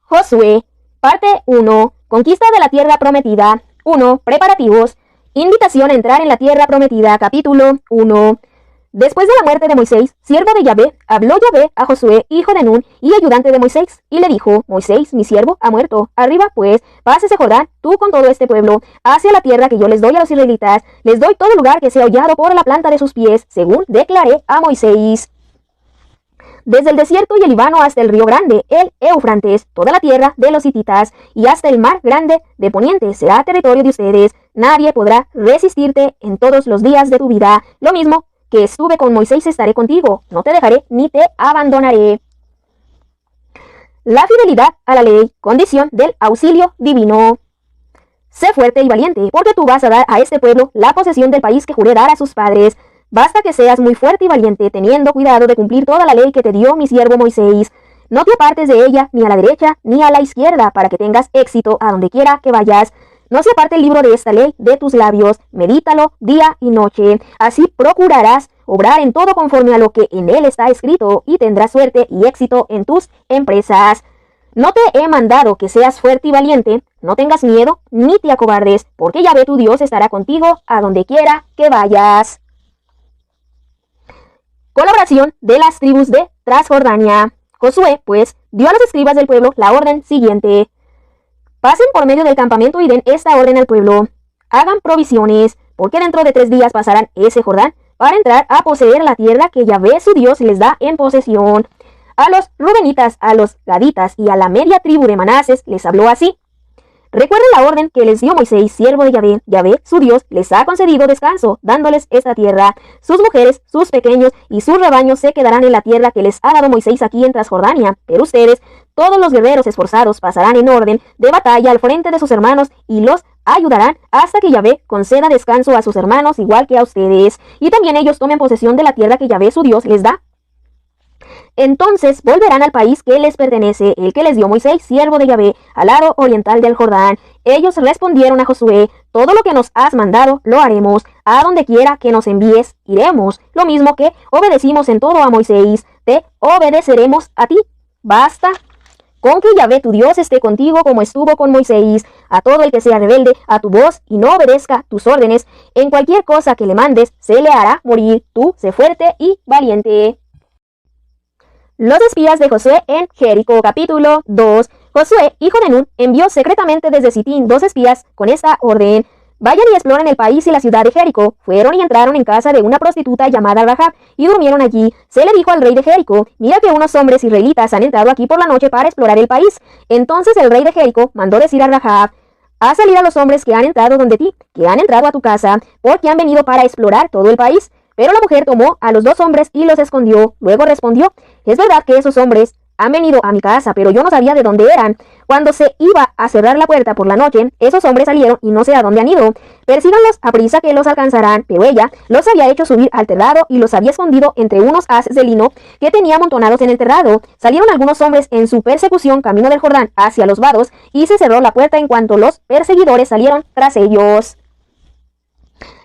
Josué, parte 1. Conquista de la tierra prometida. 1. Preparativos. Invitación a entrar en la tierra prometida. Capítulo 1. Después de la muerte de Moisés, siervo de Yahvé, habló Yahvé a Josué, hijo de Nun, y ayudante de Moisés, y le dijo: Moisés, mi siervo, ha muerto. Arriba, pues, pásese Jordán, tú con todo este pueblo, hacia la tierra que yo les doy a los israelitas. Les doy todo lugar que sea hollado por la planta de sus pies, según declaré a Moisés. Desde el desierto y el Líbano hasta el río grande, el Éufrates, toda la tierra de los hititas, y hasta el mar grande de poniente será territorio de ustedes. Nadie podrá resistirte en todos los días de tu vida. Lo mismo que estuve con Moisés estaré contigo. No te dejaré ni te abandonaré. La fidelidad a la ley, condición del auxilio divino. Sé fuerte y valiente, porque tú vas a dar a este pueblo la posesión del país que juré dar a sus padres. Basta que seas muy fuerte y valiente, teniendo cuidado de cumplir toda la ley que te dio mi siervo Moisés. No te apartes de ella, ni a la derecha, ni a la izquierda, para que tengas éxito a donde quiera que vayas. No se aparte el libro de esta ley de tus labios, medítalo día y noche. Así procurarás obrar en todo conforme a lo que en él está escrito, y tendrás suerte y éxito en tus empresas. No te he mandado que seas fuerte y valiente, no tengas miedo, ni te acobardes, porque Yahvé tu Dios estará contigo a donde quiera que vayas. Colaboración de las tribus de Transjordania. Josué, pues, dio a los escribas del pueblo la orden siguiente: pasen por medio del campamento y den esta orden al pueblo. Hagan provisiones, porque dentro de 3 días pasarán ese Jordán para entrar a poseer la tierra que Yahvé su Dios les da en posesión. A los Rubenitas, a los Gaditas y a la media tribu de Manases les habló así: recuerden la orden que les dio Moisés, siervo de Yahvé. Yahvé, su Dios, les ha concedido descanso, dándoles esta tierra. Sus mujeres, sus pequeños y sus rebaños se quedarán en la tierra que les ha dado Moisés aquí en Transjordania. Pero ustedes, todos los guerreros esforzados, pasarán en orden de batalla al frente de sus hermanos y los ayudarán hasta que Yahvé conceda descanso a sus hermanos igual que a ustedes. Y también ellos tomen posesión de la tierra que Yahvé, su Dios, les da. Entonces volverán al país que les pertenece, el que les dio Moisés, siervo de Yahvé, al lado oriental del Jordán. Ellos respondieron a Josué: todo lo que nos has mandado lo haremos. A donde quiera que nos envíes, iremos. Lo mismo que obedecimos en todo a Moisés, te obedeceremos a ti. Basta con que Yahvé tu Dios esté contigo como estuvo con Moisés. A todo el que sea rebelde a tu voz y no obedezca tus órdenes, en cualquier cosa que le mandes, se le hará morir. Tú sé fuerte y valiente. Los espías de Josué en Jericó. Capítulo 2. Josué, hijo de Nun, envió secretamente desde Sitín 2 espías con esta orden: vayan y exploren el país y la ciudad de Jericó. Fueron y entraron en casa de una prostituta llamada Rahab y durmieron allí. Se le dijo al rey de Jericó: mira que unos hombres israelitas han entrado aquí por la noche para explorar el país. Entonces el rey de Jericó mandó decir a Rahab: haz salir a los hombres que han entrado donde ti, que han entrado a tu casa, porque han venido para explorar todo el país. Pero la mujer tomó a los 2 hombres y los escondió. Luego respondió: es verdad que esos hombres han venido a mi casa, pero yo no sabía de dónde eran. Cuando se iba a cerrar la puerta por la noche, esos hombres salieron y no sé a dónde han ido. Persíganlos a prisa que los alcanzarán. Pero ella los había hecho subir al terrado y los había escondido entre unos haces de lino que tenía amontonados en el terrado. Salieron algunos hombres en su persecución camino del Jordán hacia los vados, y se cerró la puerta en cuanto los perseguidores salieron tras ellos.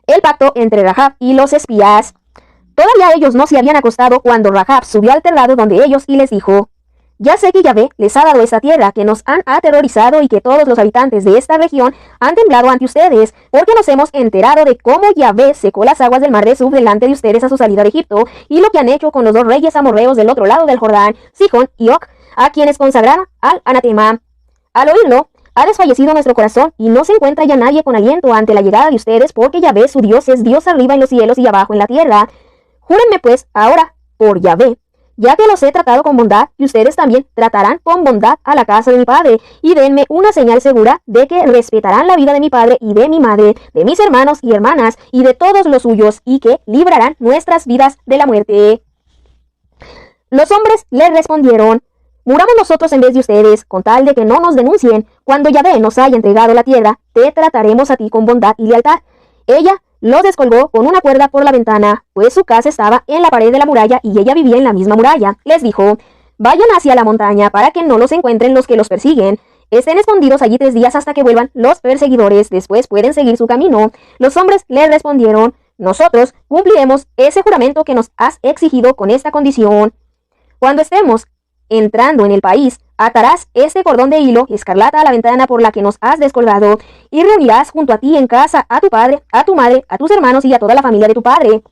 El pacto entre Rahab y los espías. Todavía ellos no se habían acostado cuando Rahab subió al terrado donde ellos y les dijo: ya sé que Yahvé les ha dado esta tierra, que nos han aterrorizado y que todos los habitantes de esta región han temblado ante ustedes, porque nos hemos enterado de cómo Yahvé secó las aguas del mar de Suf delante de ustedes a su salida de Egipto, y lo que han hecho con los 2 reyes amorreos del otro lado del Jordán, Sihón y Og, a quienes consagraron al anatema. Al oírlo, ha desfallecido nuestro corazón y no se encuentra ya nadie con aliento ante la llegada de ustedes, porque Yahvé su Dios es Dios arriba en los cielos y abajo en la tierra. Júrenme pues ahora por Yahvé, ya que los he tratado con bondad, y ustedes también tratarán con bondad a la casa de mi padre, y denme una señal segura de que respetarán la vida de mi padre y de mi madre, de mis hermanos y hermanas y de todos los suyos, y que librarán nuestras vidas de la muerte. Los hombres le respondieron: muramos nosotros en vez de ustedes, con tal de que no nos denuncien. Cuando Yahvé nos haya entregado la tierra, te trataremos a ti con bondad y lealtad. Ella los descolgó con una cuerda por la ventana, pues su casa estaba en la pared de la muralla y ella vivía en la misma muralla. Les dijo: vayan hacia la montaña para que no los encuentren los que los persiguen. Estén escondidos allí 3 días hasta que vuelvan los perseguidores, después pueden seguir su camino. Los hombres le respondieron: nosotros cumpliremos ese juramento que nos has exigido con esta condición. Cuando estemos entrando en el país, Atarás este cordón de hilo escarlata a la ventana por la que nos has descolgado, y reunirás junto a ti en casa a tu padre, a tu madre, a tus hermanos y a toda la familia de tu padre.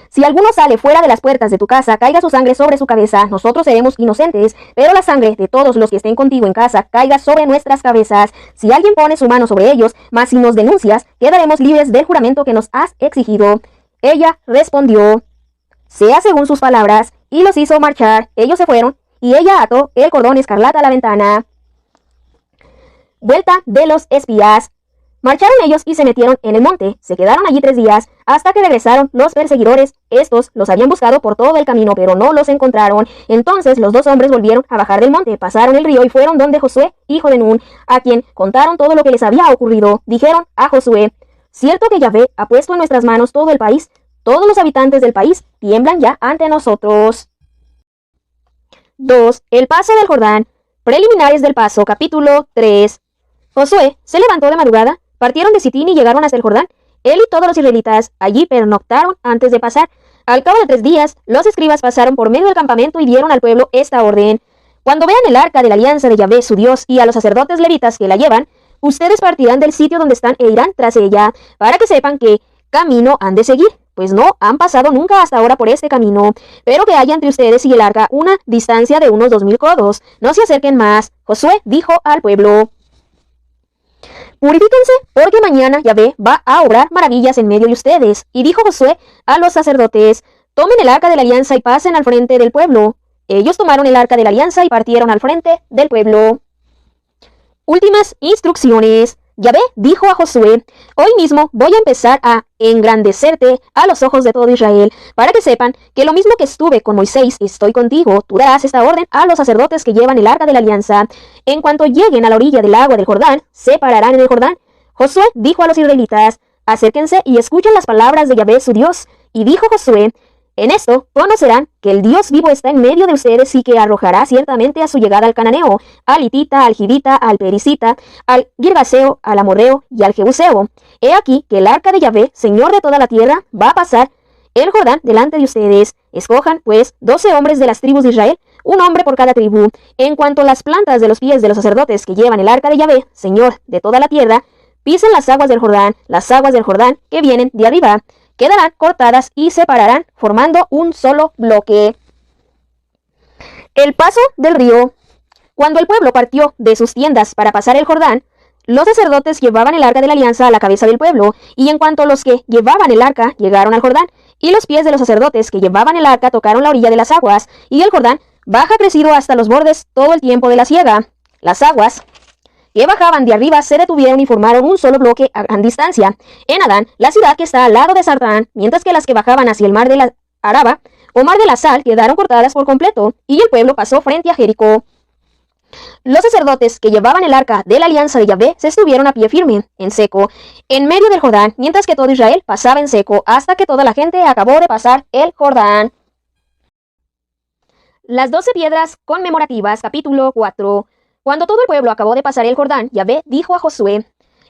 Si alguno sale fuera de las puertas de tu casa, caiga su sangre sobre su cabeza, nosotros seremos inocentes, pero la sangre de todos los que estén contigo en casa caiga sobre nuestras cabezas. Si alguien pone su mano sobre ellos, mas si nos denuncias, quedaremos libres del juramento que nos has exigido. Ella respondió, sea según sus palabras, y los hizo marchar. Ellos se fueron, y ella ató el cordón escarlata a la ventana. Vuelta de los espías. Marcharon ellos y se metieron en el monte. Se quedaron allí 3 días, hasta que regresaron los perseguidores. Estos los habían buscado por todo el camino, pero no los encontraron. Entonces los 2 hombres volvieron a bajar del monte, pasaron el río y fueron donde Josué, hijo de Nun, a quien contaron todo lo que les había ocurrido. Dijeron a Josué, cierto que Yahvé ha puesto en nuestras manos todo el país. Todos los habitantes del país tiemblan ya ante nosotros. 2. El paso del Jordán. Preliminares del paso, capítulo 3. Josué se levantó de madrugada, partieron de Sitín y llegaron hasta el Jordán. Él y todos los israelitas allí pernoctaron antes de pasar. Al cabo de 3 días, los escribas pasaron por medio del campamento y dieron al pueblo esta orden. Cuando vean el arca de la alianza de Yahvé su Dios y a los sacerdotes levitas que la llevan, ustedes partirán del sitio donde están e irán tras ella, para que sepan qué camino han de seguir, pues no han pasado nunca hasta ahora por este camino, pero que haya entre ustedes y el arca una distancia de unos 2000 codos. No se acerquen más. Josué dijo al pueblo, purifíquense, porque mañana Yahvé va a obrar maravillas en medio de ustedes. Y dijo Josué a los sacerdotes, tomen el arca de la alianza y pasen al frente del pueblo. Ellos tomaron el arca de la alianza y partieron al frente del pueblo. Últimas instrucciones. Yahvé dijo a Josué, hoy mismo voy a empezar a engrandecerte a los ojos de todo Israel, para que sepan que lo mismo que estuve con Moisés, estoy contigo. Tú darás esta orden a los sacerdotes que llevan el arca de la alianza. En cuanto lleguen a la orilla del agua del Jordán, se pararán en el Jordán. Josué dijo a los israelitas, acérquense y escuchen las palabras de Yahvé su Dios. Y dijo Josué, en esto conocerán que el Dios vivo está en medio de ustedes y que arrojará ciertamente a su llegada al cananeo, al hitita, al jivita, al pericita, al girgaseo, al amorreo y al jebuseo. He aquí que el arca de Yahvé, Señor de toda la tierra, va a pasar el Jordán delante de ustedes. Escojan, pues, 12 hombres de las tribus de Israel, un hombre por cada tribu. En cuanto a las plantas de los pies de los sacerdotes que llevan el arca de Yahvé, Señor de toda la tierra, pisen las aguas del Jordán que vienen de arriba. Quedarán cortadas y se pararán formando un solo bloque. El paso del río. Cuando el pueblo partió de sus tiendas para pasar el Jordán, los sacerdotes llevaban el arca de la alianza a la cabeza del pueblo, y en cuanto los que llevaban el arca llegaron al Jordán, y los pies de los sacerdotes que llevaban el arca tocaron la orilla de las aguas, y el Jordán baja crecido hasta los bordes todo el tiempo de la siega. Las aguas que bajaban de arriba se detuvieron y formaron un solo bloque a gran distancia. En Adán, la ciudad que está al lado de Sartán, mientras que las que bajaban hacia el mar de la Araba o mar de la Sal quedaron cortadas por completo, y el pueblo pasó frente a Jericó. Los sacerdotes que llevaban el arca de la alianza de Yahvé se estuvieron a pie firme, en seco, en medio del Jordán, mientras que todo Israel pasaba en seco, hasta que toda la gente acabó de pasar el Jordán. Las 12 piedras conmemorativas, capítulo 4. Cuando todo el pueblo acabó de pasar el Jordán, Yahvé dijo a Josué,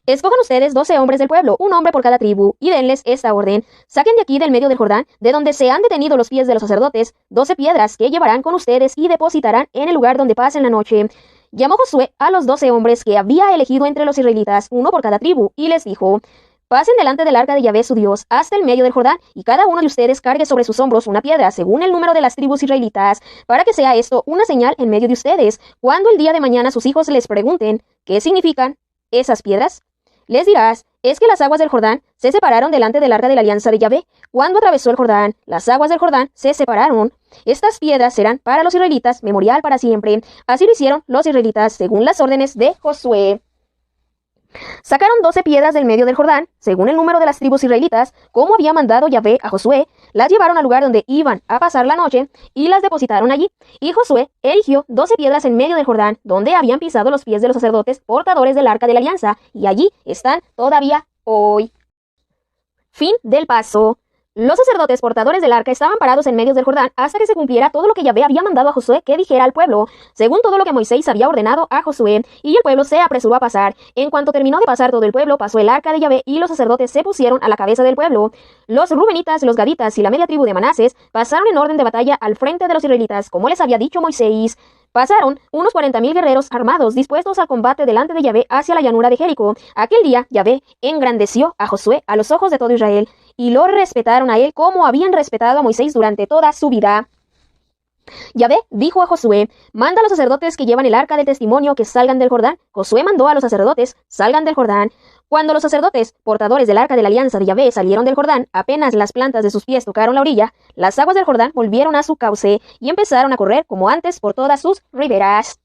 escojan ustedes 12 hombres del pueblo, un hombre por cada tribu, y denles esta orden. Saquen de aquí del medio del Jordán, de donde se han detenido los pies de los sacerdotes, 12 piedras que llevarán con ustedes y depositarán en el lugar donde pasen la noche. Llamó Josué a los 12 hombres que había elegido entre los israelitas, uno por cada tribu, y les dijo, pasen delante del arca de Yahvé su Dios hasta el medio del Jordán, y cada uno de ustedes cargue sobre sus hombros una piedra, según el número de las tribus israelitas, para que sea esto una señal en medio de ustedes. Cuando el día de mañana sus hijos les pregunten, ¿qué significan esas piedras? Les dirás, es que las aguas del Jordán se separaron delante del arca de la alianza de Yahvé. Cuando atravesó el Jordán, las aguas del Jordán se separaron. Estas piedras serán para los israelitas memorial para siempre. Así lo hicieron los israelitas según las órdenes de Josué. Sacaron 12 piedras del medio del Jordán, según el número de las tribus israelitas, como había mandado Yahvé a Josué, las llevaron al lugar donde iban a pasar la noche, y las depositaron allí. Y Josué erigió 12 piedras en medio del Jordán, donde habían pisado los pies de los sacerdotes portadores del arca de la alianza, y allí están todavía hoy. Fin del paso. Los sacerdotes portadores del arca estaban parados en medio del Jordán hasta que se cumpliera todo lo que Yahvé había mandado a Josué que dijera al pueblo, según todo lo que Moisés había ordenado a Josué, y el pueblo se apresuró a pasar. En cuanto terminó de pasar todo el pueblo, pasó el arca de Yahvé, y los sacerdotes se pusieron a la cabeza del pueblo. Los rubenitas, los gaditas y la media tribu de Manases pasaron en orden de batalla al frente de los israelitas, como les había dicho Moisés. Pasaron unos 40,000 guerreros armados dispuestos al combate delante de Yahvé hacia la llanura de Jericó. Aquel día Yahvé engrandeció a Josué a los ojos de todo Israel, y lo respetaron a él como habían respetado a Moisés durante toda su vida. Yahvé dijo a Josué: manda a los sacerdotes que llevan el arca del testimonio que salgan del Jordán. Josué mandó a los sacerdotes: salgan del Jordán. Cuando los sacerdotes, portadores del arca de la alianza de Yahvé, salieron del Jordán, apenas las plantas de sus pies tocaron la orilla, las aguas del Jordán volvieron a su cauce y empezaron a correr como antes por todas sus riberas.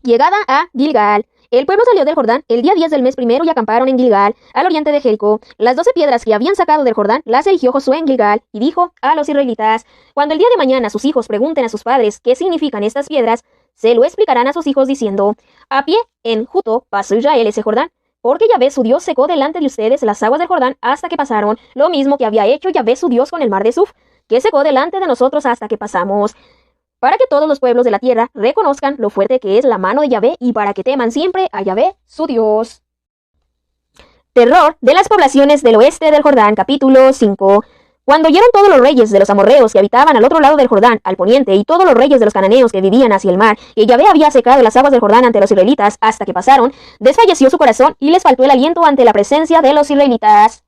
Llegada a Gilgal. El pueblo salió del Jordán el día 10 del mes primero y acamparon en Gilgal, al oriente de Jericó. Las 12 piedras que habían sacado del Jordán las erigió Josué en Gilgal, y dijo a los israelitas: cuando el día de mañana sus hijos pregunten a sus padres qué significan estas piedras, se lo explicarán a sus hijos diciendo: a pie en Juto pasó Israel ese Jordán, porque Yahvé su Dios secó delante de ustedes las aguas del Jordán hasta que pasaron, lo mismo que había hecho Yahvé su Dios con el mar de Suf, que secó delante de nosotros hasta que pasamos. Para que todos los pueblos de la tierra reconozcan lo fuerte que es la mano de Yahvé, y para que teman siempre a Yahvé su Dios. Terror de las poblaciones del oeste del Jordán, capítulo 5. Cuando oyeron todos los reyes de los amorreos que habitaban al otro lado del Jordán, al poniente, y todos los reyes de los cananeos que vivían hacia el mar, que Yahvé había secado las aguas del Jordán ante los israelitas hasta que pasaron, desfalleció su corazón y les faltó el aliento ante la presencia de los israelitas.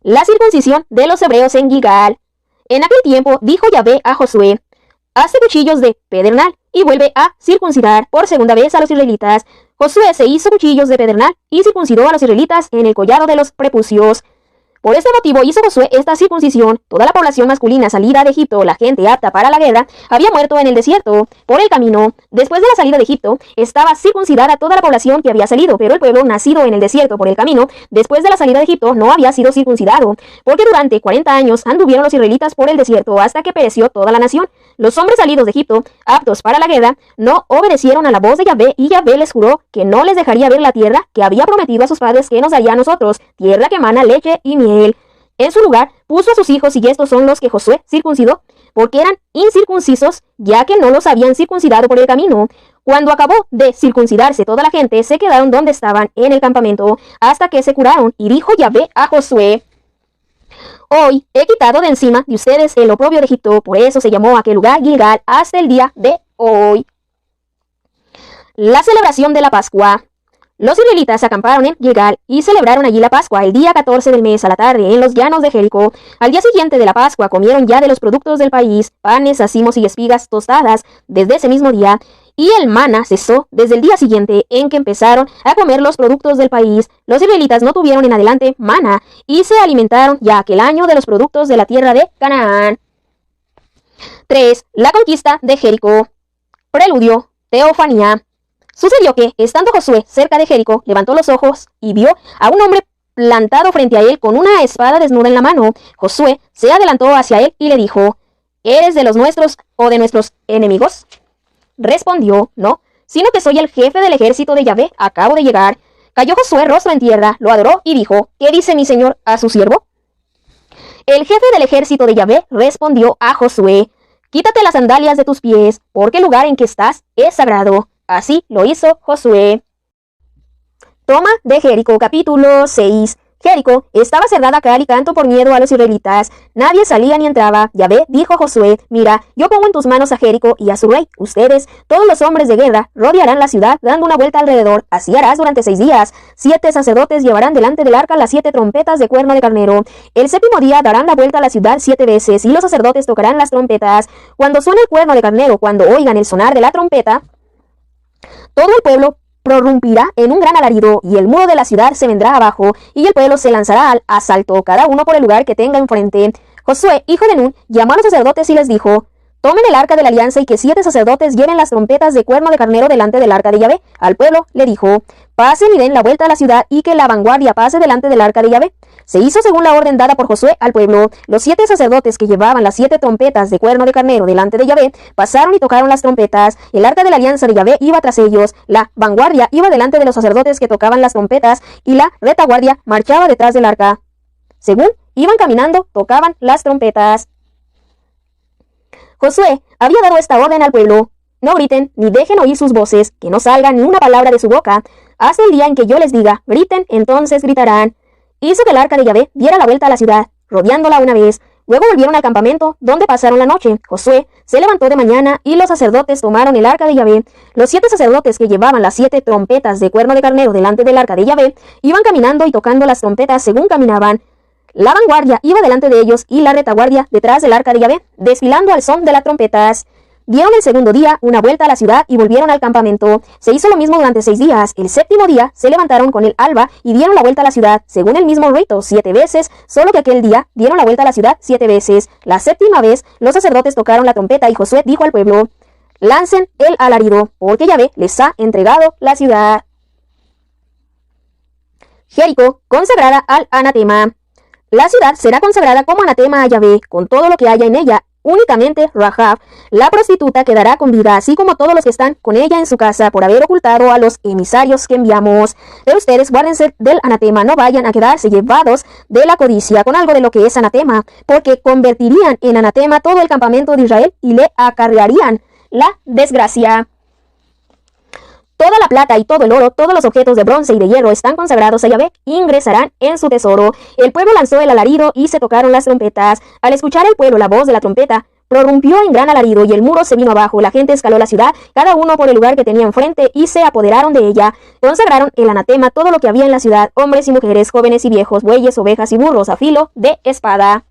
La circuncisión de los hebreos en Gilgal. En aquel tiempo dijo Yahvé a Josué: hazte cuchillos de pedernal y vuelve a circuncidar por segunda vez a los israelitas. Josué se hizo cuchillos de pedernal y circuncidó a los israelitas en el collado de los prepucios. Por este motivo hizo Josué esta circuncisión. Toda la población masculina salida de Egipto, la gente apta para la guerra, había muerto en el desierto, por el camino. Después de la salida de Egipto, estaba circuncidada toda la población que había salido, pero el pueblo nacido en el desierto por el camino, después de la salida de Egipto, no había sido circuncidado, porque durante 40 años anduvieron los israelitas por el desierto hasta que pereció toda la nación. Los hombres salidos de Egipto, aptos para la guerra, no obedecieron a la voz de Yahvé, y Yahvé les juró que no les dejaría ver la tierra que había prometido a sus padres que nos daría a nosotros, tierra que mana leche y miel. En su lugar puso a sus hijos, y estos son los que Josué circuncidó, porque eran incircuncisos, ya que no los habían circuncidado por el camino. Cuando acabó de circuncidarse toda la gente, se quedaron donde estaban en el campamento, hasta que se curaron, y dijo Yahvé a Josué: hoy he quitado de encima de ustedes el oprobio de Egipto. Por eso se llamó aquel lugar Gilgal hasta el día de hoy. La celebración de la Pascua. Los israelitas acamparon en Gilgal y celebraron allí la Pascua el día 14 del mes a la tarde en los llanos de Jericó. Al día siguiente de la Pascua comieron ya de los productos del país, panes, racimos y espigas tostadas desde ese mismo día, y el maná cesó desde el día siguiente en que empezaron a comer los productos del país. Los israelitas no tuvieron en adelante maná y se alimentaron ya aquel año de los productos de la tierra de Canaán. 3. La conquista de Jericó. Preludio. Teofanía. Sucedió que, estando Josué cerca de Jericó, levantó los ojos y vio a un hombre plantado frente a él con una espada desnuda en la mano. Josué se adelantó hacia él y le dijo: ¿eres de los nuestros o de nuestros enemigos? Respondió: no, sino que soy el jefe del ejército de Yahvé, acabo de llegar. Cayó Josué rostro en tierra, lo adoró y dijo: ¿qué dice mi señor a su siervo? El jefe del ejército de Yahvé respondió a Josué: quítate las sandalias de tus pies, porque el lugar en que estás es sagrado. Así lo hizo Josué. Toma de Jericó, capítulo 6. Jericó estaba cerrada a cal y canto por miedo a los israelitas. Nadie salía ni entraba. Yahvé dijo a Josué: mira, yo pongo en tus manos a Jericó y a su rey. Ustedes, todos los hombres de guerra, rodearán la ciudad dando una vuelta alrededor. Así harás durante 6 días. 7 sacerdotes llevarán delante del arca las 7 trompetas de cuerno de carnero. El 7º día darán la vuelta a la ciudad 7 veces, y los sacerdotes tocarán las trompetas. Cuando suene el cuerno de carnero, cuando oigan el sonar de la trompeta, todo el pueblo prorrumpirá en un gran alarido, y el muro de la ciudad se vendrá abajo, y el pueblo se lanzará al asalto, cada uno por el lugar que tenga enfrente. Josué, hijo de Nun, llamó a los sacerdotes y les dijo: tomen el arca de la alianza y que 7 sacerdotes lleven las trompetas de cuerno de carnero delante del arca de Yahvé. Al pueblo le dijo: pasen y den la vuelta a la ciudad, y que la vanguardia pase delante del arca de Yahvé. Se hizo según la orden dada por Josué al pueblo. Los 7 sacerdotes que llevaban las 7 trompetas de cuerno de carnero delante de Yahvé pasaron y tocaron las trompetas. El arca de la alianza de Yahvé iba tras ellos. La vanguardia iba delante de los sacerdotes que tocaban las trompetas, y la retaguardia marchaba detrás del arca. Según iban caminando, tocaban las trompetas. Josué había dado esta orden al pueblo: no griten ni dejen oír sus voces, que no salga ni una palabra de su boca, hasta el día en que yo les diga: griten, entonces gritarán. Hizo que el arca de Yahvé diera la vuelta a la ciudad, rodeándola una vez. Luego volvieron al campamento, donde pasaron la noche. Josué se levantó de mañana y los sacerdotes tomaron el arca de Yahvé. Los 7 sacerdotes que llevaban las 7 trompetas de cuerno de carnero delante del arca de Yahvé iban caminando y tocando las trompetas según caminaban. La vanguardia iba delante de ellos y la retaguardia detrás del arca de Yahvé, desfilando al son de las trompetas. Dieron el segundo día una vuelta a la ciudad y volvieron al campamento. Se hizo lo mismo durante 6 días. El séptimo día se levantaron con el alba y dieron la vuelta a la ciudad, según el mismo rito, 7 veces, solo que aquel día dieron la vuelta a la ciudad 7 veces. La séptima vez, los sacerdotes tocaron la trompeta y Josué dijo al pueblo: lancen el alarido, porque Yahvé les ha entregado la ciudad. Jericó, consagrada al anatema. La ciudad será consagrada como anatema a Yahvé, con todo lo que haya en ella. Únicamente Rahab, la prostituta, quedará con vida, así como todos los que están con ella en su casa, por haber ocultado a los emisarios que enviamos. Pero ustedes guárdense del anatema, no vayan a quedarse llevados de la codicia con algo de lo que es anatema, porque convertirían en anatema todo el campamento de Israel y le acarrearían la desgracia. Toda la plata y todo el oro, todos los objetos de bronce y de hierro están consagrados a Yahvé, ingresarán en su tesoro. El pueblo lanzó el alarido y se tocaron las trompetas. Al escuchar el pueblo la voz de la trompeta, prorrumpió en gran alarido y el muro se vino abajo. La gente escaló la ciudad, cada uno por el lugar que tenía enfrente, y se apoderaron de ella. Consagraron el anatema todo lo que había en la ciudad, hombres y mujeres, jóvenes y viejos, bueyes, ovejas y burros a filo de espada.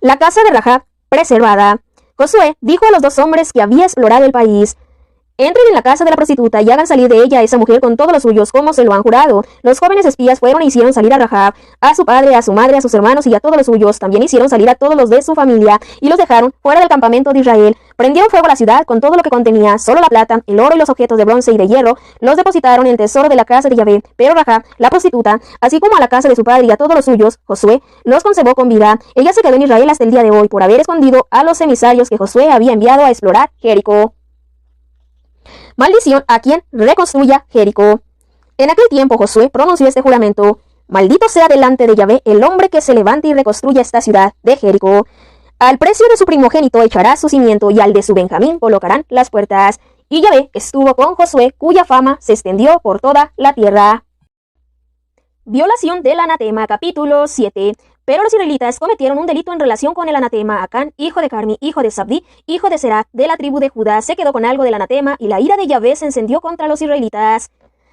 La casa de Rahab preservada. Josué dijo a los 2 hombres que había explorado el país: entren en la casa de la prostituta y hagan salir de ella a esa mujer con todos los suyos, como se lo han jurado. Los jóvenes espías fueron e hicieron salir a Rahab, a su padre, a su madre, a sus hermanos y a todos los suyos. También hicieron salir a todos los de su familia y los dejaron fuera del campamento de Israel. Prendieron fuego a la ciudad con todo lo que contenía, solo la plata, el oro y los objetos de bronce y de hierro los depositaron en el tesoro de la casa de Yahvé. Pero Rahab, la prostituta, así como a la casa de su padre y a todos los suyos, Josué los conservó con vida. Ella se quedó en Israel hasta el día de hoy por haber escondido a los emisarios que Josué había enviado a explorar Jericó. Maldición a quien reconstruya Jericó. En aquel tiempo Josué pronunció este juramento: maldito sea delante de Yahvé el hombre que se levante y reconstruya esta ciudad de Jericó. Al precio de su primogénito echará su cimiento y al de su Benjamín colocarán las puertas. Y Yahvé estuvo con Josué, cuya fama se extendió por toda la tierra. Violación del anatema, capítulo 7. Pero los israelitas cometieron un delito en relación con el anatema. Acán, hijo de Carmi, hijo de Sabdi, hijo de Serac, de la tribu de Judá, se quedó con algo del anatema, y la ira de Yahvé se encendió contra los israelitas.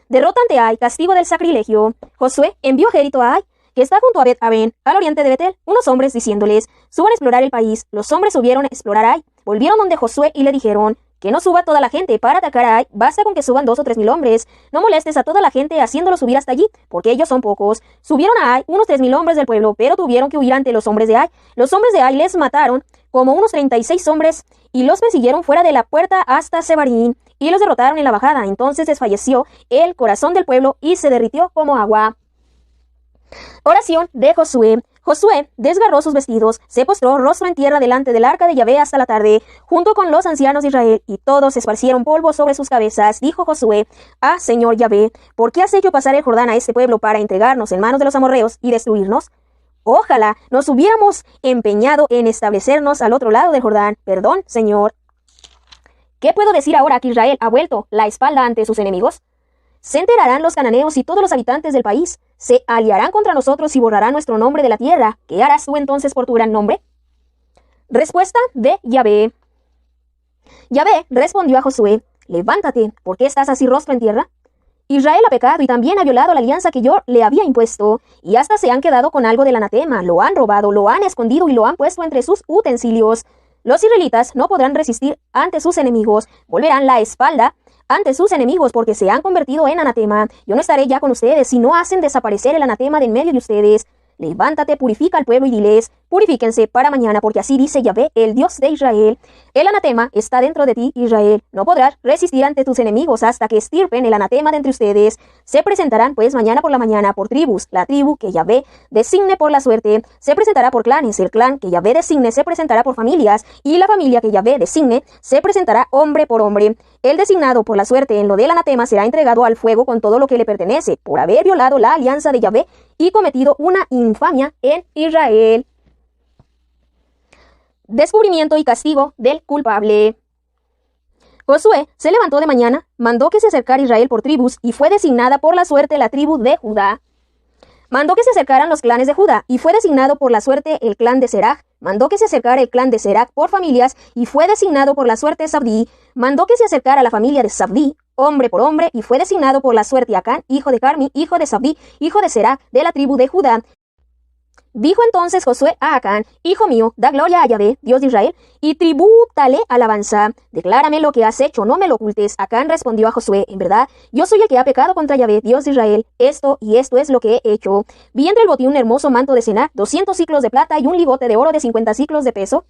Derrota ante Ai, castigo del sacrilegio. Josué envió a Jericó a Ai, que está junto a Bet-Aben, al oriente de Betel, unos hombres, diciéndoles: suban a explorar el país. Los hombres subieron a explorar a Ai. Volvieron donde Josué y le dijeron: que no suba toda la gente para atacar a Ai, basta con que suban 2 o 3 mil hombres. No molestes a toda la gente haciéndolo subir hasta allí, porque ellos son pocos. Subieron a Ai unos 3 mil hombres del pueblo, pero tuvieron que huir ante los hombres de Ai. Los hombres de Ai les mataron como unos 36 hombres y los persiguieron fuera de la puerta hasta Sebarín y los derrotaron en la bajada. Entonces desfalleció el corazón del pueblo y se derritió como agua. Oración de Josué. Josué desgarró sus vestidos, se postró rostro en tierra delante del arca de Yahvé hasta la tarde, junto con los ancianos de Israel, y todos esparcieron polvo sobre sus cabezas. Dijo Josué: ah, Señor Yahvé, ¿por qué has hecho pasar el Jordán a este pueblo para entregarnos en manos de los amorreos y destruirnos? Ojalá nos hubiéramos empeñado en establecernos al otro lado del Jordán. Perdón, Señor. ¿Qué puedo decir ahora que Israel ha vuelto la espalda ante sus enemigos? Se enterarán los cananeos y todos los habitantes del país. Se aliarán contra nosotros y borrarán nuestro nombre de la tierra. ¿Qué harás tú entonces por tu gran nombre? Respuesta de Yahvé. Yahvé respondió a Josué: levántate, ¿por qué estás así rostro en tierra? Israel ha pecado y también ha violado la alianza que yo le había impuesto, y hasta se han quedado con algo del anatema, lo han robado, lo han escondido y lo han puesto entre sus utensilios. Los israelitas no podrán resistir ante sus enemigos, volverán la espalda ante sus enemigos porque se han convertido en anatema. Yo no estaré ya con ustedes si no hacen desaparecer el anatema de en medio de ustedes. Levántate, purifica al pueblo y diles: purifíquense para mañana, porque así dice Yahvé, el Dios de Israel. El anatema está dentro de ti, Israel. No podrás resistir ante tus enemigos hasta que estirpen el anatema de entre ustedes. Se presentarán pues mañana por la mañana por tribus. La tribu que Yahvé designe por la suerte se presentará por clanes. El clan que Yahvé designe se presentará por familias. Y la familia que Yahvé designe se presentará hombre por hombre. El designado por la suerte en lo del anatema será entregado al fuego con todo lo que le pertenece, por haber violado la alianza de Yahvé y cometido una infamia en Israel. Descubrimiento y castigo del culpable. Josué se levantó de mañana, mandó que se acercara Israel por tribus y fue designada por la suerte la tribu de Judá. mandó que se acercaran los clanes de Judá, y fue designado por la suerte el clan de Serach. Mandó que se acercara el clan de Serach por familias, y fue designado por la suerte Zabdí. Mandó que se acercara la familia de Zabdí, hombre por hombre, y fue designado por la suerte Acán, hijo de Carmi, hijo de Zabdí, hijo de Serach, de la tribu de Judá. Dijo entonces Josué a Acán: Hijo mío, da gloria a Yahvé, Dios de Israel, y tribútale alabanza. Declárame lo que has hecho, no me lo ocultes. Acán respondió a Josué: En verdad, yo soy el que ha pecado contra Yahvé, Dios de Israel. Esto es lo que he hecho. Vi entre el botín un hermoso manto de cená, 200 siclos de plata y un ligote de oro de 50 siclos de peso.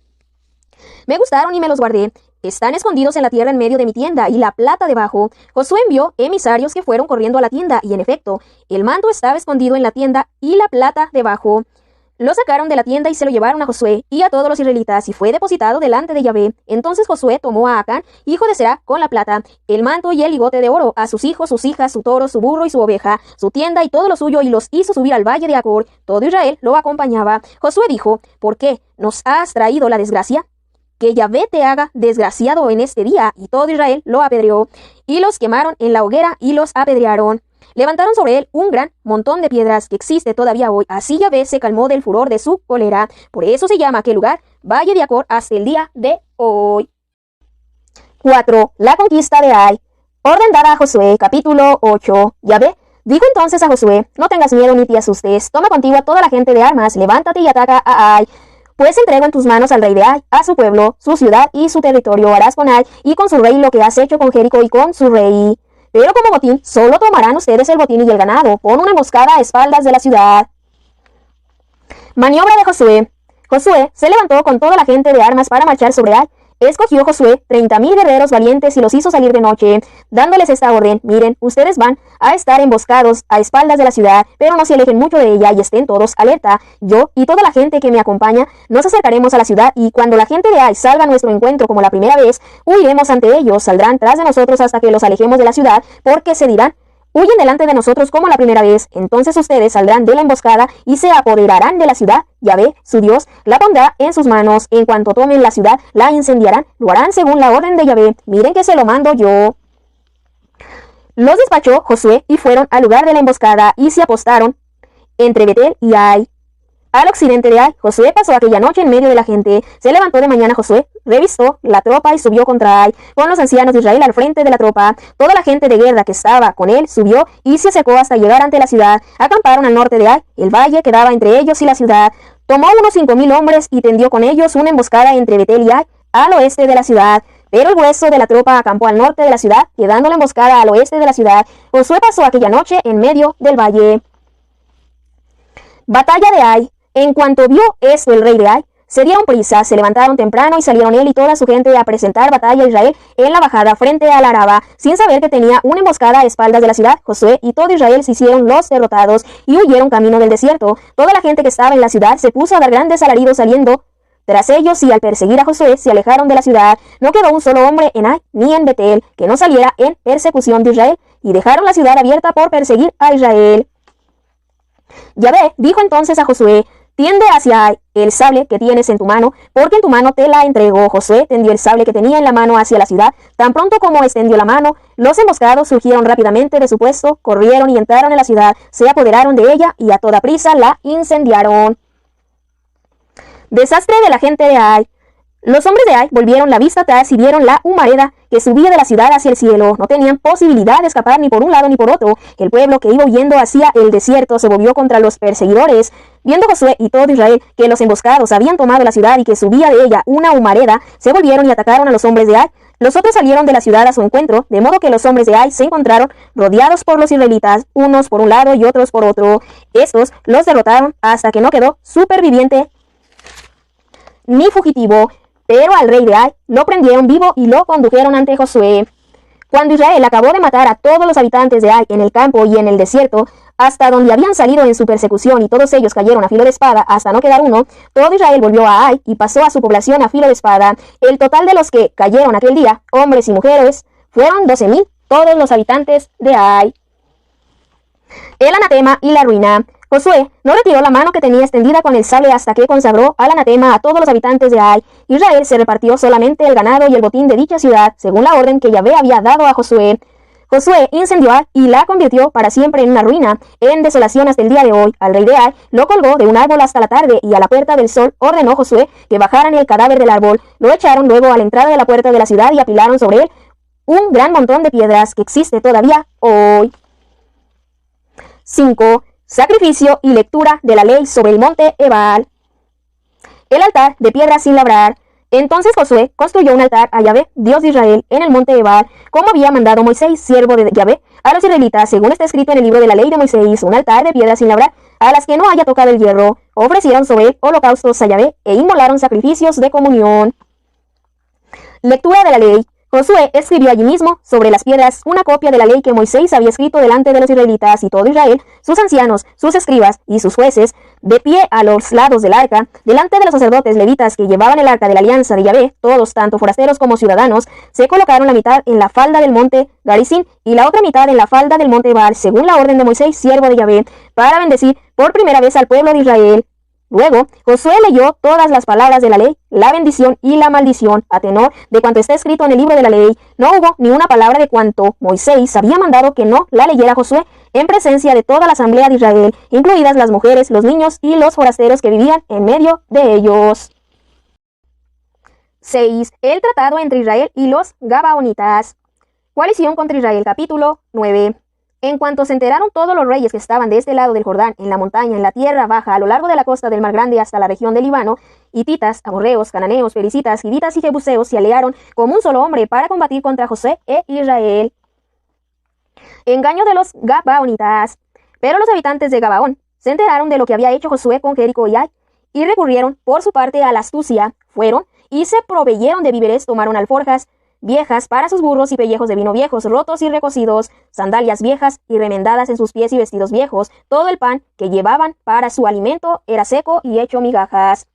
Me gustaron y me los guardé. Están escondidos en la tierra en medio de mi tienda, y la plata debajo. Josué envió emisarios que fueron corriendo a la tienda, y en efecto, el manto estaba escondido en la tienda, y la plata debajo. Lo sacaron de la tienda y se lo llevaron a Josué y a todos los israelitas, y fue depositado delante de Yahvé. Entonces Josué tomó a Acán, hijo de Serach, con la plata, el manto y el ligote de oro, a sus hijos, sus hijas, su toro, su burro y su oveja, su tienda y todo lo suyo, y los hizo subir al valle de Acor. Todo Israel lo acompañaba. Josué dijo: ¿Por qué nos has traído la desgracia? Que Yahvé te haga desgraciado en este día. Y todo Israel lo apedreó, y los quemaron en la hoguera y los apedrearon. Levantaron sobre él un gran montón de piedras que existe todavía hoy. Así Yahvé se calmó del furor de su cólera. Por eso se llama aquel lugar Valle de Acor hasta el día de hoy. 4. La conquista de Ai. Orden dada a Josué, capítulo 8. Yahvé dijo entonces a Josué: No tengas miedo ni te asustes. Toma contigo a toda la gente de armas, levántate y ataca a Ai. Pues entrego en tus manos al rey de Ai, a su pueblo, su ciudad y su territorio. Harás con Ai y con su rey lo que has hecho con Jericó y con su rey. Pero como botín, solo tomarán ustedes el botín y el ganado. Pon una emboscada a espaldas de la ciudad. Maniobra de Josué. Josué se levantó con toda la gente de armas para marchar sobre Ai. Escogió Josué 30,000 guerreros valientes y los hizo salir de noche, dándoles esta orden: Miren, ustedes van a estar emboscados a espaldas de la ciudad, pero no se alejen mucho de ella y estén todos alerta. Yo y toda la gente que me acompaña nos acercaremos a la ciudad, y cuando la gente de Ai salga a nuestro encuentro como la primera vez, huiremos ante ellos. Saldrán tras de nosotros hasta que los alejemos de la ciudad, porque se dirán: Huyen delante de nosotros como la primera vez. Entonces ustedes saldrán de la emboscada y se apoderarán de la ciudad. Yahvé, su Dios, la pondrá en sus manos. En cuanto tomen la ciudad, la incendiarán. Lo harán según la orden de Yahvé. Miren que se lo mando yo. Los despachó Josué y fueron al lugar de la emboscada y se apostaron entre Betel y Ai. Al occidente de Ai, Josué pasó aquella noche en medio de la gente. Se levantó de mañana Josué, revistó la tropa y subió contra Ai, con los ancianos de Israel al frente de la tropa. Toda la gente de guerra que estaba con él subió y se acercó hasta llegar ante la ciudad. Acamparon al norte de Ai. El valle quedaba entre ellos y la ciudad. Tomó unos 5,000 hombres y tendió con ellos una emboscada entre Betel y Ai, al oeste de la ciudad. Pero el grueso de la tropa acampó al norte de la ciudad, quedando la emboscada al oeste de la ciudad. Josué pasó aquella noche en medio del valle. Batalla de Ai. En cuanto vio esto el rey de Ai, se dieron prisa, se levantaron temprano y salieron él y toda su gente a presentar batalla a Israel en la bajada frente a la Araba, sin saber que tenía una emboscada a espaldas de la ciudad. Josué y todo Israel se hicieron los derrotados y huyeron camino del desierto. Toda la gente que estaba en la ciudad se puso a dar grandes alaridos saliendo tras ellos, y al perseguir a Josué se alejaron de la ciudad. No quedó un solo hombre en Ai ni en Betel que no saliera en persecución de Israel, y dejaron la ciudad abierta por perseguir a Israel. Yahvé dijo entonces a Josué: Tiende hacia Ai el sable que tienes en tu mano, porque en tu mano te la entregó. Josué tendió el sable que tenía en la mano hacia la ciudad. Tan pronto como extendió la mano, los emboscados surgieron rápidamente de su puesto, corrieron y entraron en la ciudad, se apoderaron de ella y a toda prisa la incendiaron. Desastre de la gente de Ai. Los hombres de Ai volvieron la vista atrás y vieron la humareda que subía de la ciudad hacia el cielo. No tenían posibilidad de escapar ni por un lado ni por otro. El pueblo que iba huyendo hacia el desierto se volvió contra los perseguidores. Viendo Josué y todo Israel que los emboscados habían tomado la ciudad y que subía de ella una humareda, se volvieron y atacaron a los hombres de Ai. Los otros salieron de la ciudad a su encuentro, de modo que los hombres de Ai se encontraron rodeados por los israelitas, unos por un lado y otros por otro. Estos los derrotaron hasta que no quedó superviviente ni fugitivo. Pero al rey de Ai lo prendieron vivo y lo condujeron ante Josué. Cuando Israel acabó de matar a todos los habitantes de Ai en el campo y en el desierto, hasta donde habían salido en su persecución, y todos ellos cayeron a filo de espada hasta no quedar uno, todo Israel volvió a Ai y pasó a su población a filo de espada. El total de los que cayeron aquel día, hombres y mujeres, fueron 12,000, todos los habitantes de Ai. El anatema y la ruina. Josué no retiró la mano que tenía extendida con el sable hasta que consagró al anatema a todos los habitantes de Ai. Israel se repartió solamente el ganado y el botín de dicha ciudad, según la orden que Yahvé había dado a Josué. Josué incendió Ai y la convirtió para siempre en una ruina, en desolación hasta el día de hoy. Al rey de Ai lo colgó de un árbol hasta la tarde, y a la puerta del sol ordenó Josué que bajaran el cadáver del árbol. Lo echaron luego a la entrada de la puerta de la ciudad y apilaron sobre él un gran montón de piedras que existe todavía hoy. 5. Sacrificio y lectura de la ley sobre el monte Ebal. El altar de piedra sin labrar. Entonces Josué construyó un altar a Yahvé, Dios de Israel, en el monte Ebal, como había mandado Moisés, siervo de Yahvé, a los israelitas, según está escrito en el libro de la ley de Moisés, un altar de piedra sin labrar, a las que no haya tocado el hierro. Ofrecieron sobre él holocaustos a Yahvé e inmolaron sacrificios de comunión. Lectura de la ley. Josué escribió allí mismo, sobre las piedras, una copia de la ley que Moisés había escrito delante de los israelitas, y todo Israel, sus ancianos, sus escribas y sus jueces, de pie a los lados del arca, delante de los sacerdotes levitas que llevaban el arca de la alianza de Yahvé, todos, tanto forasteros como ciudadanos, se colocaron la mitad en la falda del monte Garizim y la otra mitad en la falda del monte Ebal, según la orden de Moisés, siervo de Yahvé, para bendecir por primera vez al pueblo de Israel. Luego, Josué leyó todas las palabras de la ley, la bendición y la maldición, a tenor de cuanto está escrito en el libro de la ley. No hubo ni una palabra de cuanto Moisés había mandado que no la leyera Josué en presencia de toda la asamblea de Israel, incluidas las mujeres, los niños y los forasteros que vivían en medio de ellos. 6. El tratado entre Israel y los Gabaonitas. Coalición contra Israel, capítulo 9. En cuanto se enteraron todos los reyes que estaban de este lado del Jordán, en la montaña, en la tierra baja, a lo largo de la costa del Mar Grande hasta la región del Líbano, hititas, amorreos, cananeos, pericitas, givitas y jebuseos se aliaron como un solo hombre para combatir contra Josué e Israel. Engaño de los Gabaonitas. Pero los habitantes de Gabaón se enteraron de lo que había hecho Josué con Jericó y Ai, y recurrieron por su parte a la astucia. Fueron y se proveyeron de víveres, tomaron alforjas viejas para sus burros y pellejos de vino viejos, rotos y recocidos, sandalias viejas y remendadas en sus pies y vestidos viejos. Todo el pan que llevaban para su alimento era seco y hecho migajas.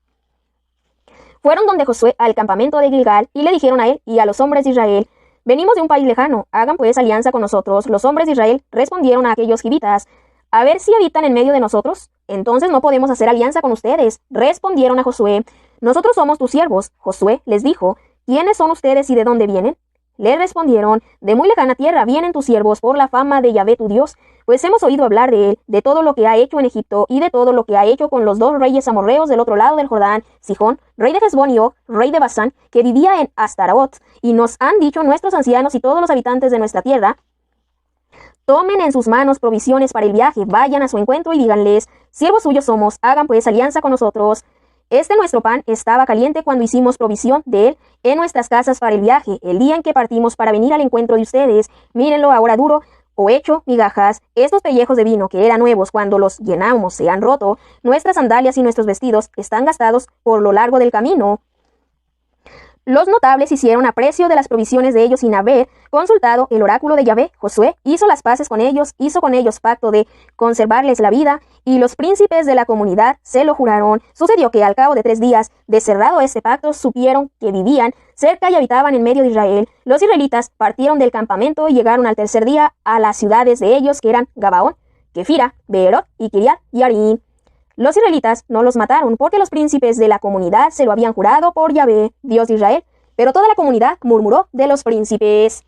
Fueron donde Josué al campamento de Gilgal y le dijeron a él y a los hombres de Israel: venimos de un país lejano, hagan pues alianza con nosotros. Los hombres de Israel respondieron a aquellos givitas: a ver si habitan en medio de nosotros. Entonces no podemos hacer alianza con ustedes. Respondieron a Josué: nosotros somos tus siervos. Josué les dijo: ¿quiénes son ustedes y de dónde vienen? Le respondieron: de muy lejana tierra vienen tus siervos por la fama de Yahvé tu Dios, pues hemos oído hablar de él, de todo lo que ha hecho en Egipto y de todo lo que ha hecho con los dos reyes amorreos del otro lado del Jordán, Sihón, rey de Hesbón, y Og, rey de Basán, que vivía en Astarot. Y nos han dicho nuestros ancianos y todos los habitantes de nuestra tierra: tomen en sus manos provisiones para el viaje, vayan a su encuentro y díganles: siervos suyos somos, hagan pues alianza con nosotros. Nuestro pan estaba caliente cuando hicimos provisión de él en nuestras casas para el viaje, el día en que partimos para venir al encuentro de ustedes. Mírenlo ahora duro o hecho migajas. Estos pellejos de vino que eran nuevos cuando los llenamos se han roto. Nuestras sandalias y nuestros vestidos están gastados por lo largo del camino. Los notables hicieron aprecio de las provisiones de ellos sin haber consultado el oráculo de Yahvé. Josué hizo las paces con ellos, hizo con ellos pacto de conservarles la vida, y los príncipes de la comunidad se lo juraron. Sucedió que al cabo de 3 días de cerrado este pacto, supieron que vivían cerca y habitaban en medio de Israel. Los israelitas partieron del campamento y llegaron al tercer día a las ciudades de ellos, que eran Gabaón, Kefira, Beerot y Kiriat Yarim. Los israelitas no los mataron porque los príncipes de la comunidad se lo habían jurado por Yahvé, Dios de Israel, pero toda la comunidad murmuró de los príncipes.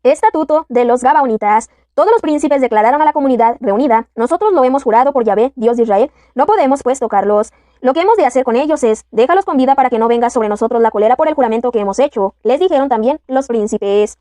Estatuto de los Gabaonitas. Todos los príncipes declararon a la comunidad reunida: nosotros lo hemos jurado por Yahvé, Dios de Israel, no podemos pues tocarlos. Lo que hemos de hacer con ellos es: déjalos con vida para que no venga sobre nosotros la cólera por el juramento que hemos hecho. Les dijeron también los príncipes: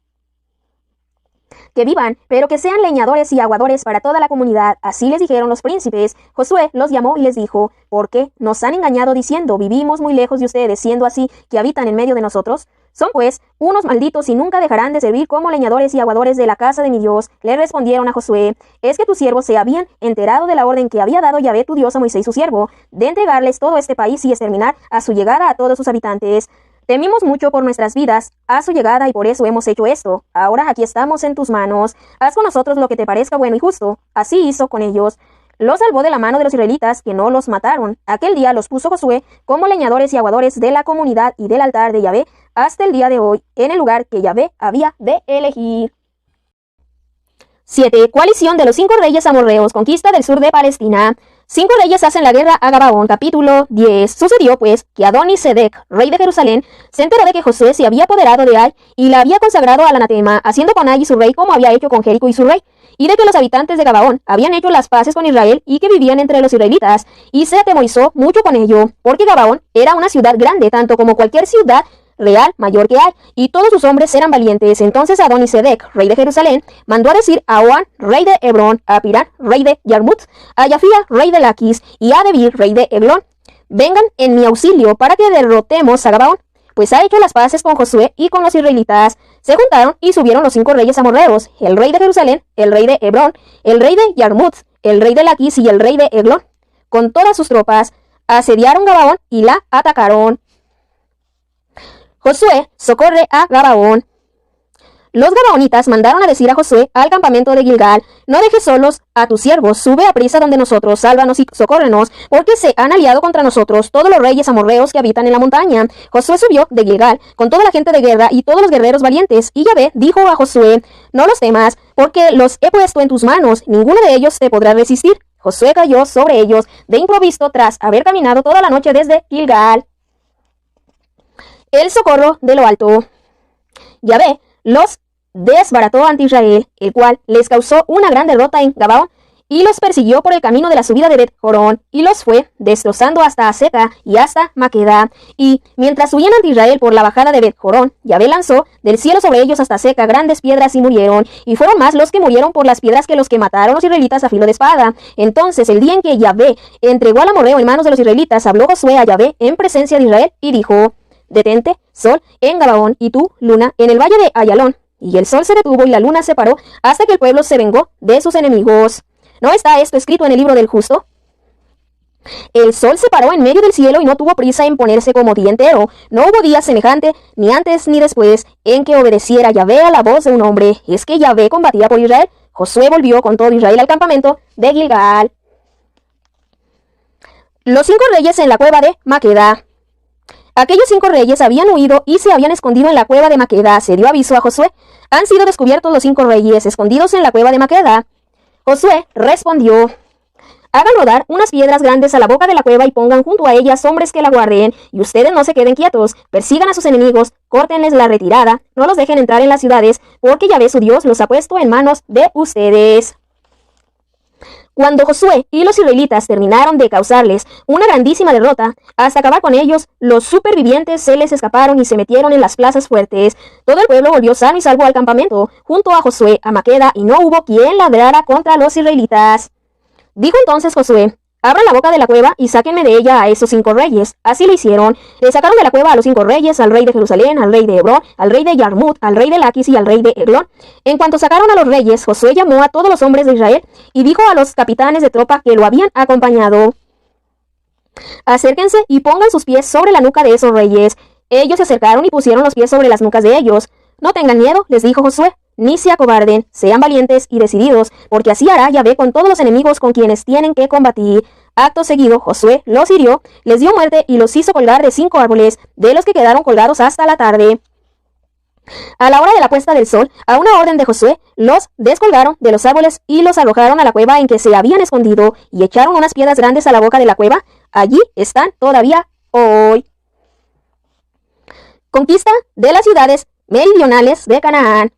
que vivan, pero que sean leñadores y aguadores para toda la comunidad. Así les dijeron los príncipes. Josué los llamó y les dijo: ¿por qué nos han engañado diciendo: vivimos muy lejos de ustedes, siendo así que habitan en medio de nosotros? Son pues unos malditos y nunca dejarán de servir como leñadores y aguadores de la casa de mi Dios. Le respondieron a Josué: es que tus siervos se habían enterado de la orden que había dado Yahvé tu Dios a Moisés su siervo, de entregarles todo este país y exterminar a su llegada a todos sus habitantes. Temimos mucho por nuestras vidas a su llegada y por eso hemos hecho esto. Ahora aquí estamos en tus manos. Haz con nosotros lo que te parezca bueno y justo. Así hizo con ellos. Los salvó de la mano de los israelitas, que no los mataron. Aquel día los puso Josué como leñadores y aguadores de la comunidad y del altar de Yahvé hasta el día de hoy, en el lugar que Yahvé había de elegir. 7. Coalición de los 5 reyes amorreos, conquista del sur de Palestina. 5 reyes hacen la guerra a Gabaón, capítulo 10. Sucedió pues que Adoni-Sedec, rey de Jerusalén, se enteró de que Josué se había apoderado de Ai y la había consagrado al anatema, haciendo con Ai y su rey como había hecho con Jericó y su rey, y de que los habitantes de Gabaón habían hecho las paces con Israel y que vivían entre los israelitas, y se atemorizó mucho con ello, porque Gabaón era una ciudad grande, tanto como cualquier ciudad real mayor que Ai, y todos sus hombres eran valientes. Entonces Adoni-Sedec, rey de Jerusalén, mandó a decir a Oán, rey de Hebrón, a Pirán, rey de Yarmut, a Yafía, rey de Laquis, y a Debir, rey de Eglón: vengan en mi auxilio para que derrotemos a Gabaón, pues ha hecho las paces con Josué y con los israelitas. Se juntaron y subieron los 5 reyes amorreos, el rey de Jerusalén, el rey de Hebrón, el rey de Yarmut, el rey de Laquis y el rey de Eglón, con todas sus tropas, asediaron Gabaón y la atacaron. Josué socorre a Gabaón. Los gabaonitas mandaron a decir a Josué al campamento de Gilgal: no dejes solos a tus siervos, sube a prisa donde nosotros, sálvanos y socórrenos, porque se han aliado contra nosotros todos los reyes amorreos que habitan en la montaña. Josué subió de Gilgal con toda la gente de guerra y todos los guerreros valientes, y Yahvé dijo a Josué: no los temas, porque los he puesto en tus manos, ninguno de ellos te podrá resistir. Josué cayó sobre ellos de improviso tras haber caminado toda la noche desde Gilgal. El socorro de lo alto. Yahvé los desbarató ante Israel, el cual les causó una gran derrota en Gabaón, y los persiguió por el camino de la subida de Bet-Jorón, y los fue destrozando hasta Aseca y hasta Maqueda. Y mientras huían ante Israel por la bajada de Bet-Jorón, Yahvé lanzó del cielo sobre ellos hasta Aseca grandes piedras y murieron, y fueron más los que murieron por las piedras que los que mataron los israelitas a filo de espada. Entonces el día en que Yahvé entregó al amorreo en manos de los israelitas, habló Josué a Yahvé en presencia de Israel y dijo: detente, sol, en Gabaón, y tú, luna, en el valle de Ayalón. Y el sol se detuvo y la luna se paró hasta que el pueblo se vengó de sus enemigos. ¿No está esto escrito en el libro del justo? El sol se paró en medio del cielo y no tuvo prisa en ponerse como día entero. No hubo día semejante, ni antes ni después, en que obedeciera Yahvé a la voz de un hombre. Es que Yahvé combatía por Israel. Josué volvió con todo Israel al campamento de Gilgal. Los 5 reyes en la cueva de Maqueda. Aquellos 5 reyes habían huido y se habían escondido en la cueva de Maqueda. Se dio aviso a Josué: han sido descubiertos los 5 reyes escondidos en la cueva de Maqueda. Josué respondió: hagan rodar unas piedras grandes a la boca de la cueva y pongan junto a ellas hombres que la guarden, y ustedes no se queden quietos, persigan a sus enemigos, córtenles la retirada, no los dejen entrar en las ciudades, porque Yahvé su Dios los ha puesto en manos de ustedes. Cuando Josué y los israelitas terminaron de causarles una grandísima derrota, hasta acabar con ellos, los supervivientes se les escaparon y se metieron en las plazas fuertes. Todo el pueblo volvió sano y salvo al campamento, junto a Josué, a Maqueda, y no hubo quien ladrara contra los israelitas. Dijo entonces Josué: abran la boca de la cueva y sáquenme de ella a esos 5 reyes. Así lo hicieron. Le sacaron de la cueva a los 5 reyes, al rey de Jerusalén, al rey de Hebrón, al rey de Yarmut, al rey de Laquis y al rey de Eglón. En cuanto sacaron a los reyes, Josué llamó a todos los hombres de Israel y dijo a los capitanes de tropa que lo habían acompañado: acérquense y pongan sus pies sobre la nuca de esos reyes. Ellos se acercaron y pusieron los pies sobre las nucas de ellos. No tengan miedo, les dijo Josué, ni se acobarden, sean valientes y decididos, porque así hará Yahvé con todos los enemigos con quienes tienen que combatir. Acto seguido, Josué los hirió, les dio muerte y los hizo colgar de 5 árboles, de los que quedaron colgados hasta la tarde. A la hora de la puesta del sol, a una orden de Josué, los descolgaron de los árboles y los arrojaron a la cueva en que se habían escondido, y echaron unas piedras grandes a la boca de la cueva. Allí están todavía hoy. Conquista de las ciudades meridionales de Canaán.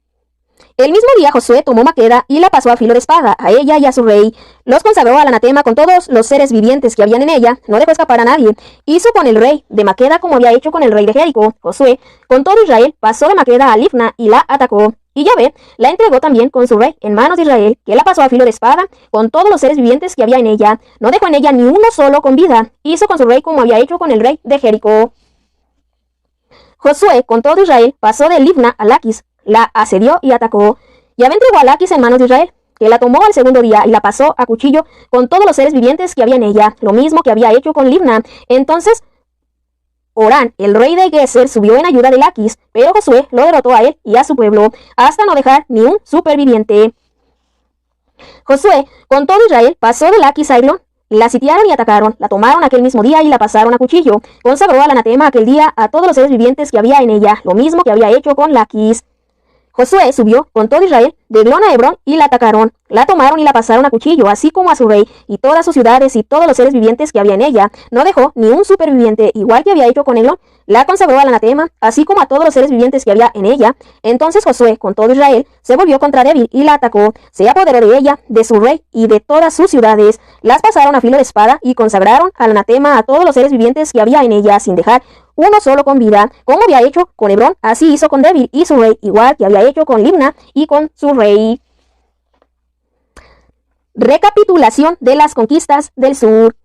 El mismo día Josué tomó Maqueda y la pasó a filo de espada, a ella y a su rey. Los consagró al anatema con todos los seres vivientes que habían en ella, no dejó escapar a nadie. Hizo con el rey de Maqueda como había hecho con el rey de Jericó. Josué, con todo Israel, pasó de Maqueda a Libna y la atacó. Y Yahvé la entregó también con su rey en manos de Israel, que la pasó a filo de espada con todos los seres vivientes que había en ella. No dejó en ella ni uno solo con vida. Hizo con su rey como había hecho con el rey de Jericó. Josué, con todo Israel, pasó de Libna a Laquis, la asedió y atacó. Yahvé entregó a Laquis en manos de Israel, que la tomó al segundo día y la pasó a cuchillo con todos los seres vivientes que había en ella, lo mismo que había hecho con Libna. Entonces Orán, el rey de Geser, subió en ayuda de Laquis, pero Josué lo derrotó a él y a su pueblo, hasta no dejar ni un superviviente. Josué, con todo Israel, pasó de Laquis a Eglón. La sitiaron y atacaron, la tomaron aquel mismo día y la pasaron a cuchillo. Consagró al anatema aquel día a todos los seres vivientes que había en ella, lo mismo que había hecho con Laquis. Josué subió con todo Israel de Eglón a Hebrón y la atacaron. La tomaron y la pasaron a cuchillo, así como a su rey y todas sus ciudades y todos los seres vivientes que había en ella. No dejó ni un superviviente, igual que había hecho con Eglón. La consagró al anatema, así como a todos los seres vivientes que había en ella. Entonces Josué, con todo Israel, se volvió contra Debir y la atacó. Se apoderó de ella, de su rey y de todas sus ciudades. Las pasaron a filo de espada y consagraron al anatema a todos los seres vivientes que había en ella, sin dejar uno solo con vida. Como había hecho con Hebrón, así hizo con Debir y su rey, igual que había hecho con Libna y con su rey. Recapitulación de las conquistas del sur.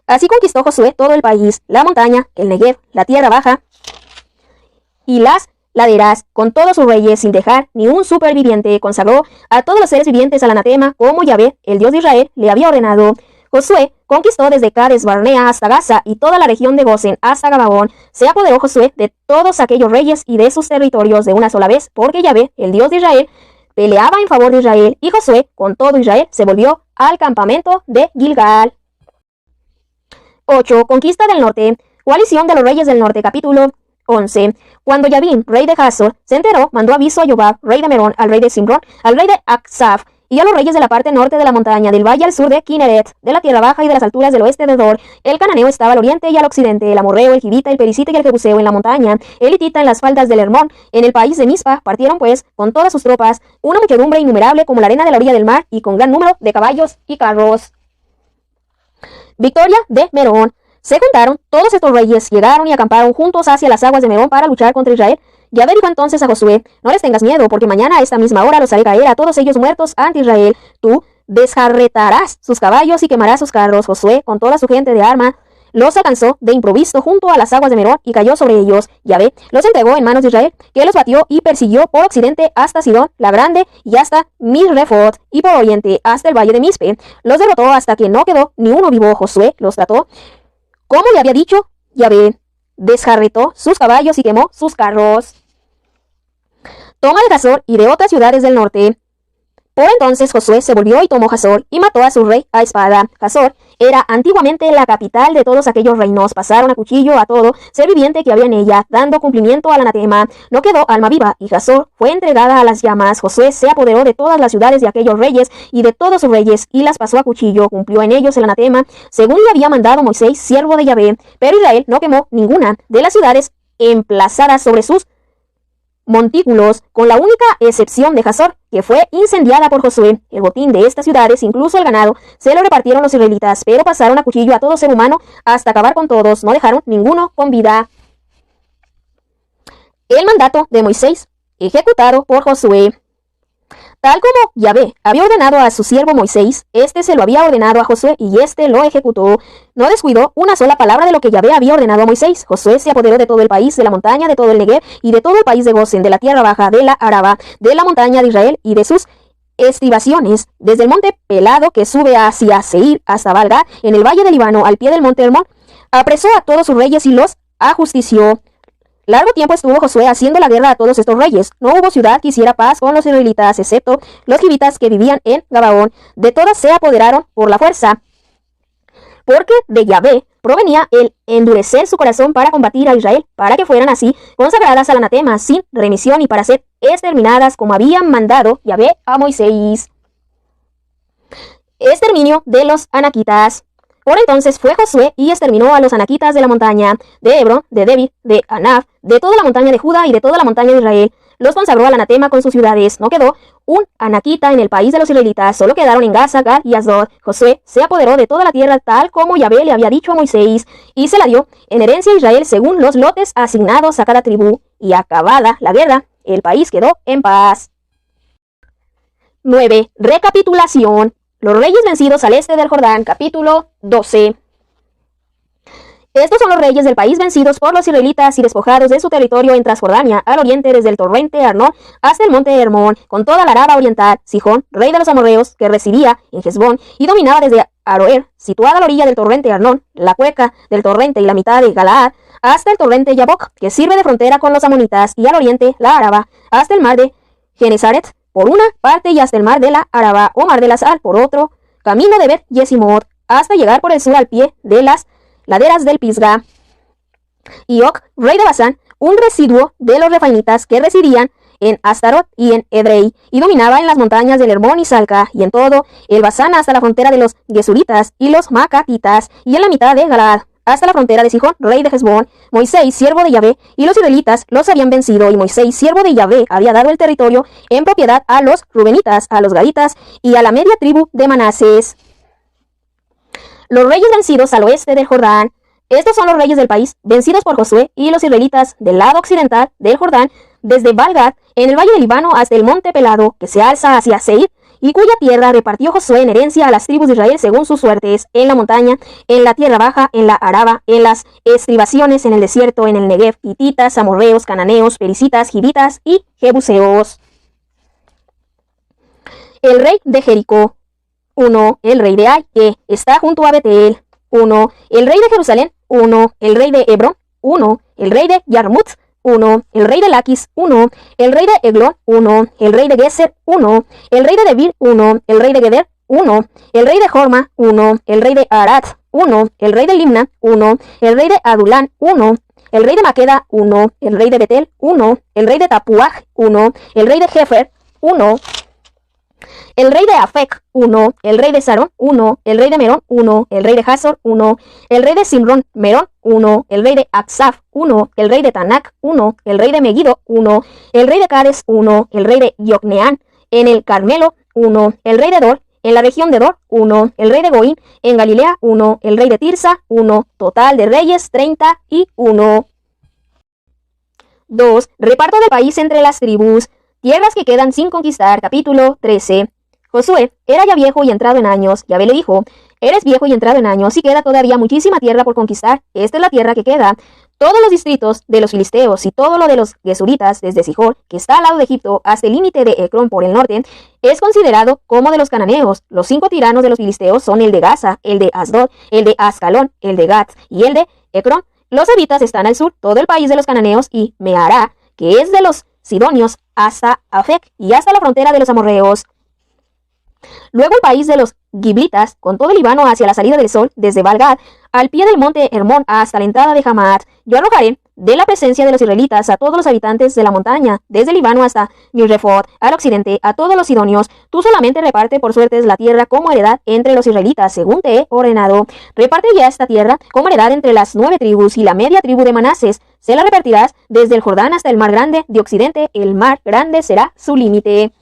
Así conquistó Josué todo el país, la montaña, el Negev, la tierra baja y las laderas, con todos sus reyes, sin dejar ni un superviviente. Consagró a todos los seres vivientes al anatema, como Yahvé, el Dios de Israel, le había ordenado. Josué conquistó desde Cades Barnea hasta Gaza y toda la región de Gosen hasta Gabaón. Se apoderó Josué de todos aquellos reyes y de sus territorios de una sola vez, porque Yahvé, el Dios de Israel, peleaba en favor de Israel, y Josué, con todo Israel, se volvió al campamento de Gilgal. 8. Conquista del norte. Coalición de los reyes del norte. Capítulo 11. Cuando Yabín, rey de Hazor, se enteró, mandó aviso a Jobab, rey de Merón, al rey de Simrón, al rey de Aksaf, y a los reyes de la parte norte de la montaña, del valle al sur de Kinneret, de la tierra baja y de las alturas del oeste de Dor. El cananeo estaba al oriente y al occidente, el amorreo, el jibita, el pericita y el jebuseo en la montaña, el hitita en las faldas del Hermón, en el país de Mispa. Partieron pues con todas sus tropas, una muchedumbre innumerable como la arena de la orilla del mar, y con gran número de caballos y carros. Victoria de Merón. Se juntaron todos estos reyes, llegaron y acamparon juntos hacia las aguas de Merón para luchar contra Israel. Yahvé dijo entonces a Josué: no les tengas miedo, porque mañana a esta misma hora los haré caer a todos ellos muertos ante Israel. Tú desjarretarás sus caballos y quemarás sus carros. Josué, con toda su gente de arma, los alcanzó de improviso junto a las aguas de Merón y cayó sobre ellos. Yahvé los entregó en manos de Israel, que los batió y persiguió por occidente hasta Sidón la Grande y hasta Misrefot, y por oriente hasta el valle de Mispe. Los derrotó hasta que no quedó ni uno vivo. Josué los trató como le había dicho Yahvé, desjarretó sus caballos y quemó sus carros. Toma de Hazor y de otras ciudades del norte. Por entonces Josué se volvió y tomó Hazor y mató a su rey a espada. Hazor era antiguamente la capital de todos aquellos reinos. Pasaron a cuchillo a todo ser viviente que había en ella, dando cumplimiento al anatema. No quedó alma viva, y Hazor fue entregada a las llamas. Josué se apoderó de todas las ciudades de aquellos reyes y de todos sus reyes, y las pasó a cuchillo. Cumplió en ellos el anatema, según le había mandado Moisés, siervo de Yahvé. Pero Israel no quemó ninguna de las ciudades emplazadas sobre sus montículos, con la única excepción de Hazor, que fue incendiada por Josué. El botín de estas ciudades, incluso el ganado, se lo repartieron los israelitas, pero pasaron a cuchillo a todo ser humano hasta acabar con todos. No dejaron ninguno con vida. El mandato de Moisés, ejecutado por Josué. Tal como Yahvé había ordenado a su siervo Moisés, este se lo había ordenado a Josué, y este lo ejecutó. No descuidó una sola palabra de lo que Yahvé había ordenado a Moisés. Josué se apoderó de todo el país, de la montaña, de todo el Negev, y de todo el país de Gosen, de la tierra baja, de la Araba, de la montaña de Israel, y de sus estribaciones, desde el monte Pelado que sube hacia Seir, hasta Valga, en el valle del Líbano, al pie del monte Hermón. Apresó a todos sus reyes y los ajustició. Largo tiempo estuvo Josué haciendo la guerra a todos estos reyes. No hubo ciudad que hiciera paz con los israelitas, excepto los gibitas que vivían en Gabaón. De todas se apoderaron por la fuerza, porque de Yahvé provenía el endurecer su corazón para combatir a Israel, para que fueran así consagradas al anatema sin remisión, y para ser exterminadas como habían mandado Yahvé a Moisés. Exterminio de los anaquitas. Por entonces fue Josué y exterminó a los anaquitas de la montaña, de Hebrón, de Debir, de Anaf, de toda la montaña de Judá y de toda la montaña de Israel. Los consagró al anatema con sus ciudades. No quedó un anaquita en el país de los israelitas, solo quedaron en Gaza, Gad y Asdod. Josué se apoderó de toda la tierra tal como Yahvé le había dicho a Moisés, y se la dio en herencia a Israel según los lotes asignados a cada tribu. Y acabada la guerra, el país quedó en paz. 9. Recapitulación. Los reyes vencidos al este del Jordán. Capítulo 12. Estos son los reyes del país vencidos por los israelitas y despojados de su territorio en Transjordania, al oriente desde el torrente Arnón hasta el monte Hermón, con toda la Araba oriental. Sihón, rey de los amorreos, que residía en Hesbón y dominaba desde Aroer, situada a la orilla del torrente Arnón, la cueca del torrente y la mitad de Galaad, hasta el torrente Yabok, que sirve de frontera con los amonitas, y al oriente la Araba, hasta el mar de Genesaret por una parte, y hasta el mar de la Araba o mar de la Sal por otro, camino de Bet Yesimot, hasta llegar por el sur al pie de las laderas del Pisga. Y Og, rey de Basán, un residuo de los refaimitas que residían en Astarot y en Edrei, y dominaba en las montañas del Hermón y Salca, y en todo el Basán hasta la frontera de los Gesuritas y los Macatitas, y en la mitad de Galaad, hasta la frontera de Sihón, rey de Hesbón. Moisés, siervo de Yahvé, y los israelitas los habían vencido, y Moisés, siervo de Yahvé, había dado el territorio en propiedad a los Rubenitas, a los Gaditas y a la media tribu de Manases. Los reyes vencidos al oeste del Jordán. Estos son los reyes del país, vencidos por Josué y los israelitas del lado occidental del Jordán, desde Baal-Gad, en el valle del Líbano, hasta el monte Pelado, que se alza hacia Seir, y cuya tierra repartió Josué en herencia a las tribus de Israel según sus suertes, en la montaña, en la tierra baja, en la Araba, en las estribaciones, en el desierto, en el Negev, hititas, amorreos, cananeos, pericitas, givitas y jebuseos. El rey de Jericó. 1. El rey de Ai, que está junto a Betel. 1. El rey de Jerusalén. 1. El rey de Hebrón. 1. El rey de Yarmut. 1. El rey de Laquis. 1. El rey de Eglón. 1. El rey de Geser. 1. El rey de Debir. 1. El rey de Geder. 1. El rey de Jorma. 1. El rey de Arad. 1. El rey de Limna. 1. El rey de Adulán. 1. El rey de Maqueda. 1. El rey de Betel. 1. El rey de Tapuaj. 1. El rey de Jefer. 1. El rey de Afec, 1. El rey de Sarón, 1. El rey de Merón, 1. El rey de Hazor, 1. El rey de Simrón, Merón, 1. El rey de Aksaf, 1. El rey de Tanac, 1. El rey de Megiddo, 1. El rey de Cades, 1. El rey de Yocneán, en el Carmelo, 1. El rey de Dor, en la región de Dor, 1. El rey de Goín, en Galilea, 1. El rey de Tirsa, 1. Total de reyes, 31. 2. Reparto del país entre las tribus. Tierras que quedan sin conquistar. Capítulo 13. Josué era ya viejo y entrado en años. Yahvé le dijo: eres viejo y entrado en años, y queda todavía muchísima tierra por conquistar. Esta es la tierra que queda. Todos los distritos de los filisteos y todo lo de los gesuritas, desde Sihor, que está al lado de Egipto, hasta el límite de Ecrón por el norte, es considerado como de los cananeos. Los 5 tiranos de los filisteos son el de Gaza, el de Asdod, el de Ascalón, el de Gat y el de Ecrón. Los habitas están al sur, todo el país de los cananeos, y Mehará, que es de los sidonios, hasta Afec y hasta la frontera de los amorreos. Luego el país de los giblitas, con todo el Líbano hacia la salida del sol, desde Baal-Gad, al pie del monte Hermón hasta la entrada de Hamat. Yo arrojaré de la presencia de los israelitas a todos los habitantes de la montaña, desde el Líbano hasta Mirrefot, al occidente, a todos los sidonios. Tú solamente reparte por suertes la tierra como heredad entre los israelitas, según te he ordenado. Reparte ya esta tierra como heredad entre las 9 tribus y la media tribu de Manases. Se la repartirás desde el Jordán hasta el mar grande de occidente. El mar grande será su límite.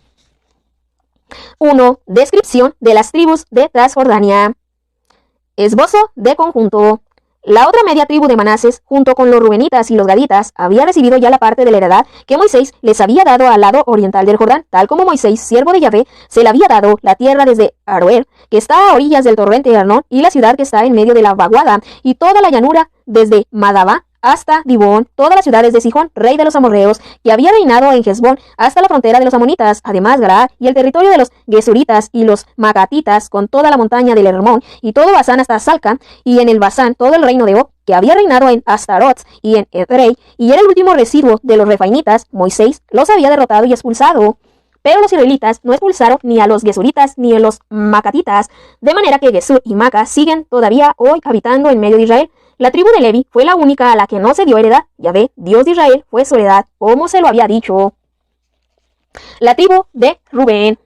1. Descripción de las tribus de Transjordania. Esbozo de conjunto. La otra media tribu de Manases, junto con los Rubenitas y los Gaditas, había recibido ya la parte de la heredad que Moisés les había dado al lado oriental del Jordán, tal como Moisés, siervo de Yahvé, se le había dado la tierra desde Aroer, que está a orillas del torrente de Arnón, y la ciudad que está en medio de la vaguada, y toda la llanura desde Madaba hasta Dibón, todas las ciudades de Sihón, rey de los amorreos, que había reinado en Hesbón, hasta la frontera de los amonitas, además Galaad, y el territorio de los gesuritas y los macatitas, con toda la montaña del Hermón, y todo Basán hasta Salca, y en el Basán todo el reino de Og, que había reinado en Astarot y en Edrei, y era el último residuo de los refainitas. Moisés los había derrotado y expulsado. Pero los israelitas no expulsaron ni a los gesuritas ni a los macatitas, de manera que Gesur y Maca siguen todavía hoy habitando en medio de Israel. La tribu de Levi fue la única a la que no se dio heredad. Yahvé, Dios de Israel, fue su heredad, como se lo había dicho. La tribu de Rubén.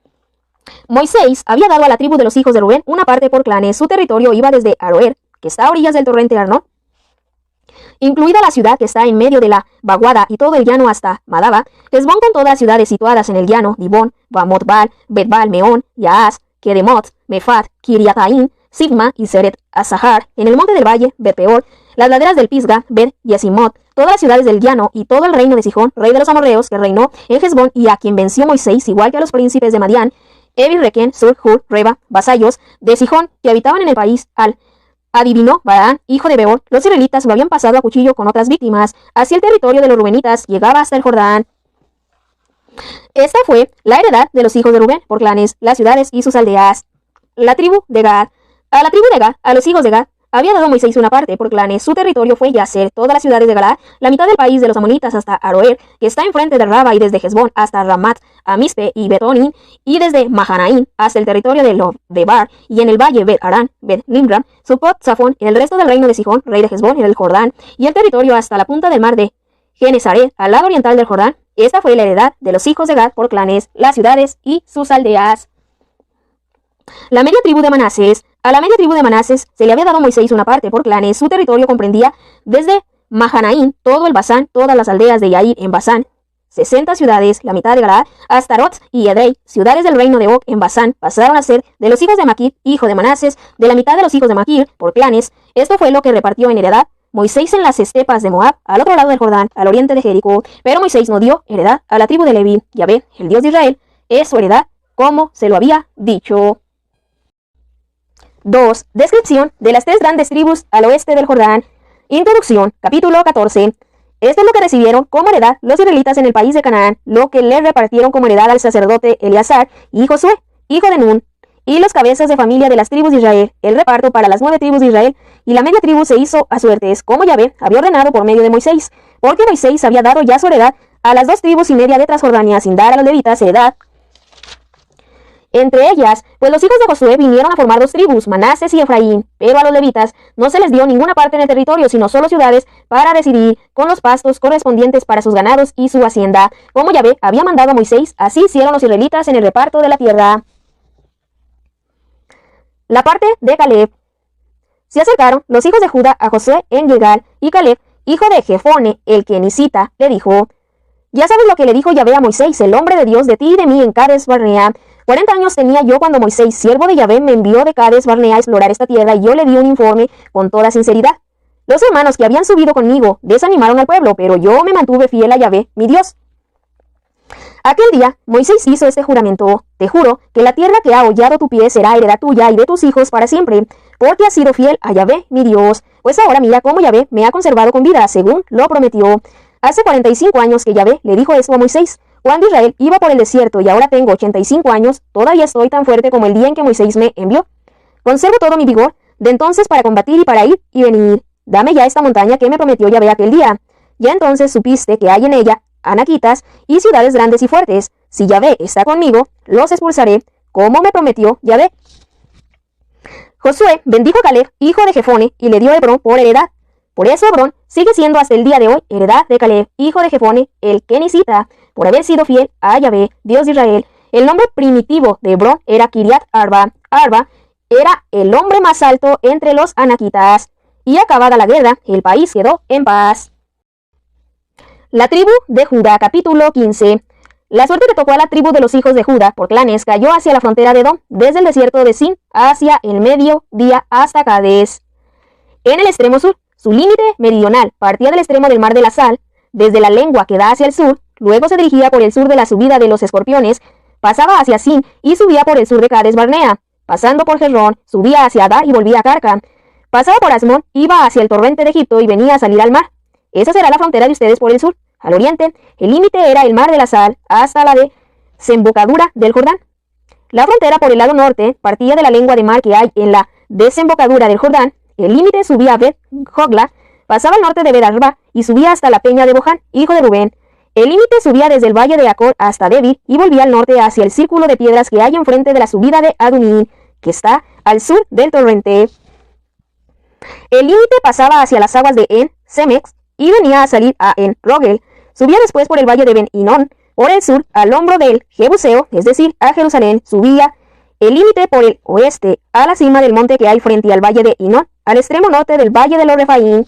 Moisés había dado a la tribu de los hijos de Rubén una parte por clanes. Su territorio iba desde Aroer, que está a orillas del torrente Arnón, incluida la ciudad que está en medio de la vaguada, y todo el llano hasta Madaba, Hesbón con todas las ciudades situadas en el llano, Dibón, Bamot-Baal, Bet-Baal, Meón, Yaaz, Kedemot, Mefat, Kiriataim, Sigma y Seret Asahar, en el monte del valle, Bet-Peor, las laderas del Pisga, Bet-Yesimot, todas las ciudades del llano y todo el reino de Sihón, rey de los amorreos, que reinó en Hesbón y a quien venció Moisés, igual que a los príncipes de Madián, Evi, Requén, Sur, Hur, Reba, vasallos de Sihón, que habitaban en el país. Al adivinó Balaán, hijo de Beor, los israelitas lo habían pasado a cuchillo con otras víctimas. Así el territorio de los rubenitas llegaba hasta el Jordán. Esta fue la heredad de los hijos de Rubén por clanes, las ciudades y sus aldeas. La tribu de Gad. A la tribu de Gad, a los hijos de Gad, había dado Moisés una parte por clanes. Su territorio fue Yaser, todas las ciudades de Galaad, la mitad del país de los amonitas hasta Aroer, que está enfrente de Raba, y desde Hesbón hasta Ramat, a Mispe y Betonín, y desde Mahanaín hasta el territorio de Lodebar, y en el valle Bet-Arán, Bet-Nimram, Sucot, Zafón, y el resto del reino de Sihón, rey de Hesbón, en el Jordán, y el territorio hasta la punta del mar de Genesaret, al lado oriental del Jordán. Esta fue la heredad de los hijos de Gad por clanes, las ciudades y sus aldeas. La media tribu de Manases. A la media tribu de Manases se le había dado a Moisés una parte por clanes. Su territorio comprendía desde Mahanaim, todo el Basán, todas las aldeas de Yair en Basán, 60 ciudades, la mitad de Galaad, hasta Arot y Edrei, ciudades del reino de Og en Basán, pasaron a ser de los hijos de Maquir, hijo de Manases, de la mitad de los hijos de Maquir, por clanes. Esto fue lo que repartió en heredad Moisés en las estepas de Moab, al otro lado del Jordán, al oriente de Jericó. Pero Moisés no dio heredad a la tribu de Leví. Yahvé, el Dios de Israel, es su heredad, como se lo había dicho. 2. Descripción de las 3 grandes tribus al oeste del Jordán. Introducción, capítulo 14. Esto es lo que recibieron como heredad los israelitas en el país de Canaán, lo que le repartieron como heredad al sacerdote Eleazar y Josué, hijo de Nun, y los cabezas de familia de las tribus de Israel, el reparto para las 9 tribus de Israel, y la media tribu se hizo a suertes, como Yahvé había ordenado por medio de Moisés, porque Moisés había dado ya su heredad a las 2 tribus y media de Transjordania, sin dar a los levitas heredad entre ellas, pues los hijos de Josué vinieron a formar 2 tribus, Manases y Efraín, pero a los levitas no se les dio ninguna parte en el territorio, sino solo ciudades para residir, con los pastos correspondientes para sus ganados y su hacienda. Como Yahvé había mandado a Moisés, así hicieron los israelitas en el reparto de la tierra. La parte de Caleb. Se acercaron los hijos de Judá a Josué en Gilgal, y Caleb, hijo de Jefone, el kenisita, le dijo: Ya sabes lo que le dijo Yahvé a Moisés, el hombre de Dios, de ti y de mí en Cades Barnea. 40 años tenía yo cuando Moisés, siervo de Yahvé, me envió de Cades Barnea a explorar esta tierra, y yo le di un informe con toda sinceridad. Los hermanos que habían subido conmigo desanimaron al pueblo, pero yo me mantuve fiel a Yahvé, mi Dios. Aquel día Moisés hizo este juramento: Te juro que la tierra que ha hollado tu pie será heredad tuya y de tus hijos para siempre, porque has sido fiel a Yahvé, mi Dios. Pues ahora mira cómo Yahvé me ha conservado con vida, según lo prometió. Hace 45 años que Yahvé le dijo esto a Moisés, cuando Israel iba por el desierto, y ahora tengo 85 años, todavía estoy tan fuerte como el día en que Moisés me envió. Conservo todo mi vigor de entonces para combatir y para ir y venir. Dame ya esta montaña que me prometió Yahvé aquel día. Ya entonces supiste que hay en ella anaquitas y ciudades grandes y fuertes. Si Yahvé está conmigo, los expulsaré, como me prometió Yahvé. Josué bendijo a Caleb, hijo de Jefone, y le dio Hebrón por heredad. Por eso Hebrón sigue siendo hasta el día de hoy heredad de Caleb, hijo de Jefone, el kenisita, por haber sido fiel a Yahvé, Dios de Israel. El nombre primitivo de Hebrón era Kiriat Arba. Arba era el hombre más alto entre los anaquitas. Y acabada la guerra, el país quedó en paz. La tribu de Judá, capítulo 15. La suerte que tocó a la tribu de los hijos de Judá por clanes cayó hacia la frontera de Edom, desde el desierto de Sin hacia el mediodía hasta Cades. En el extremo sur, su límite meridional partía del extremo del mar de la Sal, desde la lengua que da hacia el sur, luego se dirigía por el sur de la subida de los escorpiones, pasaba hacia Sin y subía por el sur de Cades Barnea, pasando por Jezrón, subía hacia Adar y volvía a Carca, pasaba por Asmón, iba hacia el torrente de Egipto y venía a salir al mar. Esa será la frontera de ustedes por el sur. Al oriente, el límite era el mar de la Sal hasta la desembocadura del Jordán. La frontera por el lado norte partía de la lengua de mar que hay en la desembocadura del Jordán. El límite subía a Bet-Jogla, pasaba al norte de Bet-Arba y subía hasta la peña de Bohan, hijo de Rubén. El límite subía desde el valle de Acor hasta Debir y volvía al norte hacia el círculo de piedras que hay enfrente de la subida de Adunín, que está al sur del torrente. El límite pasaba hacia las aguas de En-Semex y venía a salir a En-Rogel. Subía después por el valle de Ben-Hinón, por el sur al hombro del Jebuseo, es decir, a Jerusalén. Subía el límite por el oeste a la cima del monte que hay frente al valle de Hinón, al extremo norte del valle de los Refaín.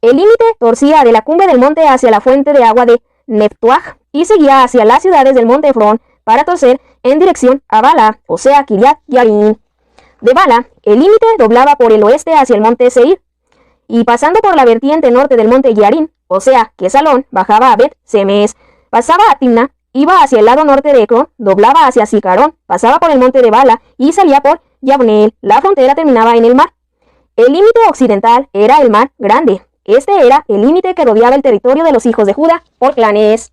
El límite torcía de la cumbre del monte hacia la fuente de agua de Neptuaj y seguía hacia las ciudades del monte Efrón para torcer en dirección a Bala, o sea, Kiriat Yarim. De Bala, el límite doblaba por el oeste hacia el monte Seir, y pasando por la vertiente norte del monte Yarim, o sea, que Salón, bajaba a Bet-Semes, pasaba a Timna, iba hacia el lado norte de Ecrón, doblaba hacia Sicarón, pasaba por el monte de Bala y salía por Yabneel. La frontera terminaba en el mar. El límite occidental era el mar Grande. Este era el límite que rodeaba el territorio de los hijos de Judá por clanes.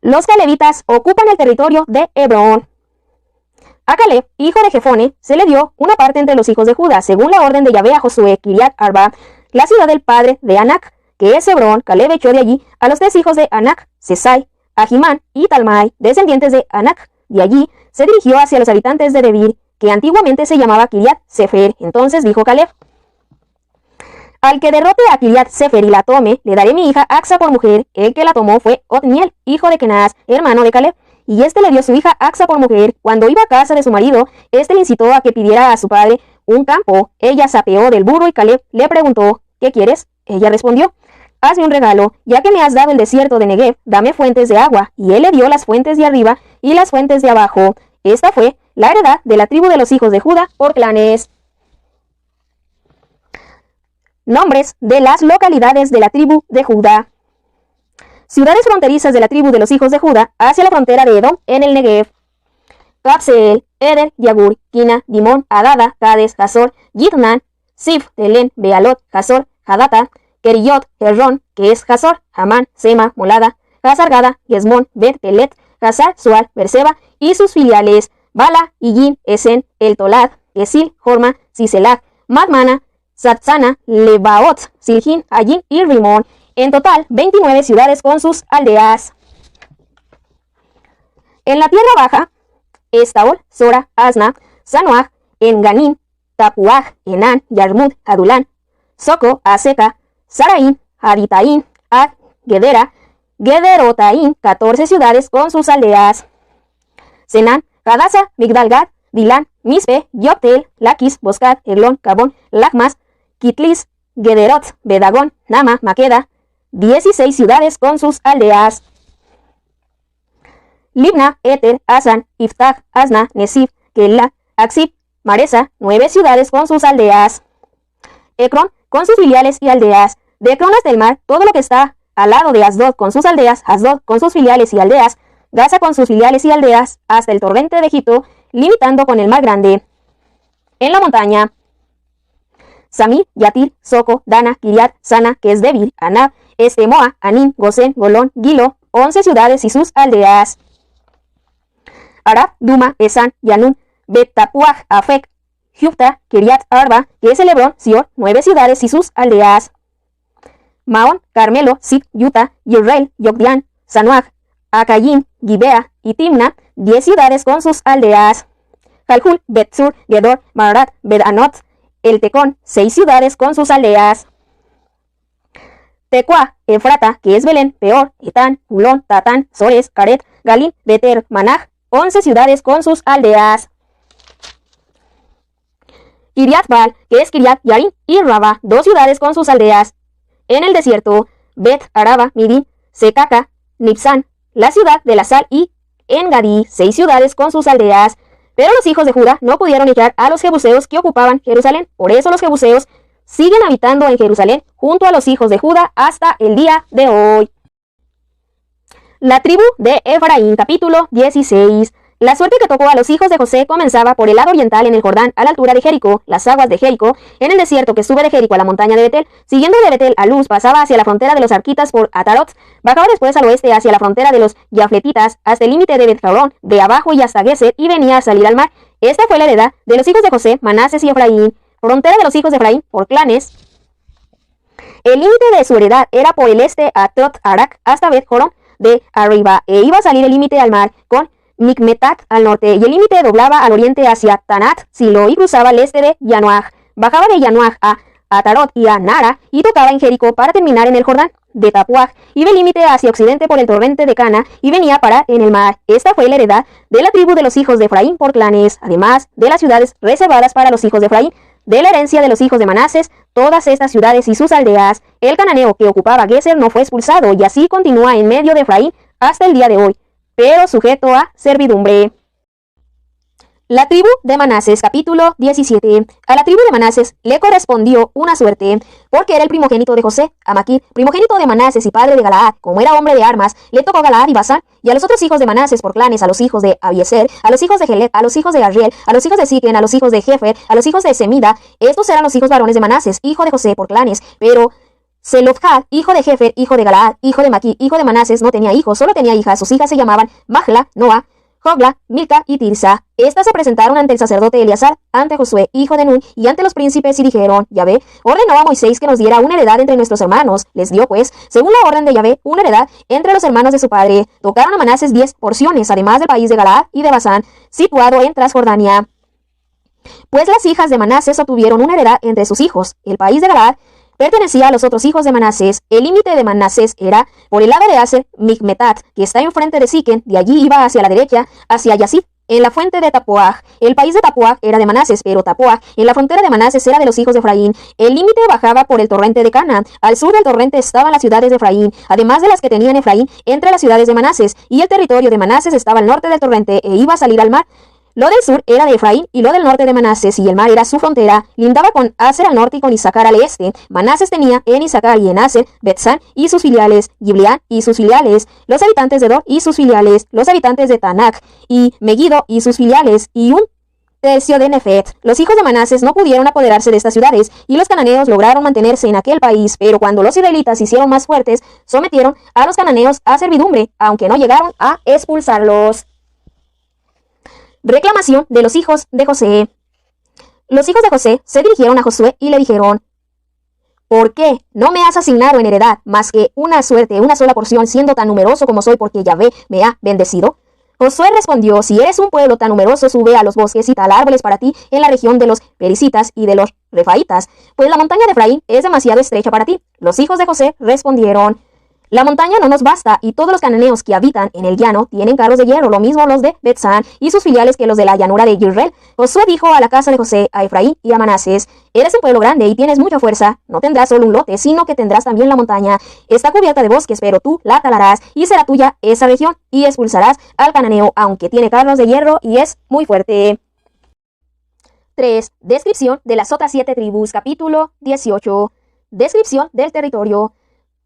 Los calevitas ocupan el territorio de Hebrón. A Caleb, hijo de Jefone, se le dio una parte entre los hijos de Judá, según la orden de Yahvé a Josué, Kiriat Arba, la ciudad del padre de Anac, que es Hebrón. Caleb echó de allí a los 3 hijos de Anac, Sesai, Ahimán y Talmai, descendientes de Anac. De allí se dirigió hacia los habitantes de Debir, que antiguamente se llamaba Kiriat Sefer. Entonces dijo Caleb: Al que derrote a Kiriat Sefer y la tome, le daré mi hija Axa por mujer. El que la tomó fue Otniel, hijo de Kenaz, hermano de Caleb. Y este le dio su hija Axa por mujer. Cuando iba a casa de su marido, este le incitó a que pidiera a su padre un campo. Ella se apeó del burro y Caleb le preguntó, ¿qué quieres? Ella respondió, hazme un regalo, ya que me has dado el desierto de Negev, dame fuentes de agua. Y él le dio las fuentes de arriba y las fuentes de abajo. Esta fue la heredad de la tribu de los hijos de Judá por clanes. Nombres de las localidades de la tribu de Judá. Ciudades fronterizas de la tribu de los hijos de Judá hacia la frontera de Edom en el Negev. Kabseel, Eder, Yagur, Kina, Dimón, Adada, Cades, Hazor, Gitnan, Sif, Telén, Bealot, Hazor, Hadata, Keriyot, Herrón, que es Hazor, Hamán, Sema, Molada, Hazargada, Gesmón, Bet, Pelet, Hazar, Sual, Berseba y sus filiales, Bala, Iyim, Esen, El Tolad, Esil, Jorma, Siselag, Madmana, Satsana, Lebaot, Silhin, Ayín y Rimón. En total, 29 ciudades con sus aldeas. En la tierra baja, Estaol, Sora, Asna, Sanoaj, Enganim, Tapuaj, Enan, Yarmut, Adulán, Soco, Aseca, Saraín, Haditaín, Ad, Gedera, Gederotaín, 14 ciudades con sus aldeas. Senán, Hadasa, Migdalgad, Dilán, Mispe, Yoptel, Laquis, Boscat, Eglón, Cabón, Lachmas, Kitlis, Gederot, Bedagón, Nama, Maqueda, 16 ciudades con sus aldeas. Libna, Eter, Asan, Iftach, Asna, Nesif, Kela, Aksib, Maresa, 9 ciudades con sus aldeas. Ecrón, con sus filiales y aldeas. De Ecrón hasta el mar, todo lo que está al lado de Asdod con sus aldeas, Asdod con sus filiales y aldeas, Gaza con sus filiales y aldeas, hasta el torrente de Egipto, limitando con el mar grande. En la montaña, Samir, Yatir, Soco, Dana, Kiriat, Sana, que es débil, Anab, Estemoa, Anim, Gosén, Golón, Gilo, 11 ciudades y sus aldeas. Arab, Duma, Esan, Yanun, Bet-Tapuaj, Afek, Jufta, Kiriat Arba, que es Hebrón, Sior, 9 ciudades y sus aldeas. Maón, Carmelo, Sip, Yuta, Yirreel, Yokdián, Sanoaj, Acayim, Gibea y Timna, 10 ciudades con sus aldeas. Jalhul, Bet-Sur, Gedor, Marat, Bet-Anot, El Tecón, 6 ciudades con sus aldeas. Tecuá, Efrata, que es Belén, Peor, Etán, Hulón, Tatán, Sores, Caret, Galín, Beter, Manaj, 11 ciudades con sus aldeas. Kiriat Baal, que es Kiriat Yarim y Rabá, 2 ciudades con sus aldeas. En el desierto, Bet, Araba, Midín, Secaca, Nipsán, la ciudad de la sal y Engadí, 6 ciudades con sus aldeas. Pero los hijos de Judá no pudieron echar a los jebuseos que ocupaban Jerusalén. Por eso los jebuseos siguen habitando en Jerusalén junto a los hijos de Judá hasta el día de hoy. La tribu de Efraín, capítulo 16. La suerte que tocó a los hijos de José comenzaba por el lado oriental en el Jordán, a la altura de Jericó, las aguas de Jericó, en el desierto que sube de Jericó a la montaña de Betel, siguiendo de Betel a Luz, pasaba hacia la frontera de los arquitas por Atarot, bajaba después al oeste hacia la frontera de los Yafletitas, hasta el límite de Bet-Jarón, de abajo y hasta Geser, y venía a salir al mar. Esta fue la heredad de los hijos de José, Manases y Efraín. Frontera de los hijos de Efraín por clanes. El límite de su heredad era por el este a Tot-Arak hasta Bet-Jorón de arriba, e iba a salir el límite al mar con Micmetat al norte, y el límite doblaba al oriente hacia Tanat, Silo, y cruzaba al este de Yanoaj. Bajaba de Yanoaj a Atarot y a Nara, y tocaba en Jericó para terminar en el Jordán. De Tapuaj iba el límite hacia occidente por el torrente de Cana, y venía a parar en el mar. Esta fue la heredad de la tribu de los hijos de Efraín por clanes, además de las ciudades reservadas para los hijos de Efraín. De la herencia de los hijos de Manases, todas estas ciudades y sus aldeas. El cananeo que ocupaba Geser no fue expulsado, y así continúa en medio de Efraín hasta el día de hoy, pero sujeto a servidumbre. La tribu de Manases, capítulo 17. A la tribu de Manases le correspondió una suerte, porque era el primogénito de José. A Maquir, primogénito de Manases y padre de Galaad, como era hombre de armas, le tocó Galaad y Basán. Y a los otros hijos de Manases por clanes, a los hijos de Abiezer, a los hijos de Geled, a los hijos de Arriel, a los hijos de Siquen, a los hijos de Jefer, a los hijos de Semida. Estos eran los hijos varones de Manases, hijo de José por clanes, pero Zelofhad, hijo de Jefer, hijo de Galaad, hijo de Maquir, hijo de Manases, no tenía hijos, solo tenía hijas. Sus hijas se llamaban Mahla, Noa, Jogla, Milca y Tirsa. Estas se presentaron ante el sacerdote Eleazar, ante Josué, hijo de Nun, y ante los príncipes, y dijeron: Yahvé ordenó a Moisés que nos diera una heredad entre nuestros hermanos. Les dio, pues, según la orden de Yahvé, una heredad entre los hermanos de su padre. Tocaron a Manases 10 porciones, además del país de Galaad y de Basán, situado en Transjordania. Pues las hijas de Manases obtuvieron una heredad entre sus hijos. El país de Galaad pertenecía a los otros hijos de Manasés. El límite de Manasés era por el lado de Aser, Micmetat, que está enfrente de Siquem, de allí iba hacia la derecha, hacia Yazid, en la fuente de Tapuaj. El país de Tapuaj era de Manasés, pero Tapuaj en la frontera de Manasés era de los hijos de Efraín. El límite bajaba por el torrente de Cana. Al sur del torrente estaban las ciudades de Efraín, además de las que tenían Efraín entre las ciudades de Manasés, y el territorio de Manasés estaba al norte del torrente e iba a salir al mar. Lo del sur era de Efraín y lo del norte de Manasés, y el mar era su frontera. Lindaba con Aser al norte y con Isaacar al este. Manasés tenía en Isaacar y en Aser Betzán y sus filiales, Gibeán y sus filiales, los habitantes de Dor y sus filiales, los habitantes de Tanak y Megiddo y sus filiales, y un tercio de Nefet. Los hijos de Manasés no pudieron apoderarse de estas ciudades, y los cananeos lograron mantenerse en aquel país, pero cuando los israelitas se hicieron más fuertes, sometieron a los cananeos a servidumbre, aunque no llegaron a expulsarlos. Reclamación de los hijos de José. Los hijos de José se dirigieron a Josué y le dijeron: ¿por qué no me has asignado en heredad más que una suerte, una sola porción, siendo tan numeroso como soy, porque Yahvé me ha bendecido? Josué respondió: si eres un pueblo tan numeroso, sube a los bosques y tal árboles para ti en la región de los pericitas y de los refaitas, pues la montaña de Efraín es demasiado estrecha para ti. Los hijos de José respondieron: la montaña no nos basta, y todos los cananeos que habitan en el llano tienen carros de hierro, lo mismo los de Betzán y sus filiales que los de la llanura de Yisrael. Josué dijo a la casa de José, a Efraín y a Manasés: eres un pueblo grande y tienes mucha fuerza, no tendrás solo un lote, sino que tendrás también la montaña. Está cubierta de bosques, pero tú la talarás, y será tuya esa región, y expulsarás al cananeo, aunque tiene carros de hierro y es muy fuerte. 3. Descripción de las otras 7 tribus, capítulo 18. Descripción del territorio.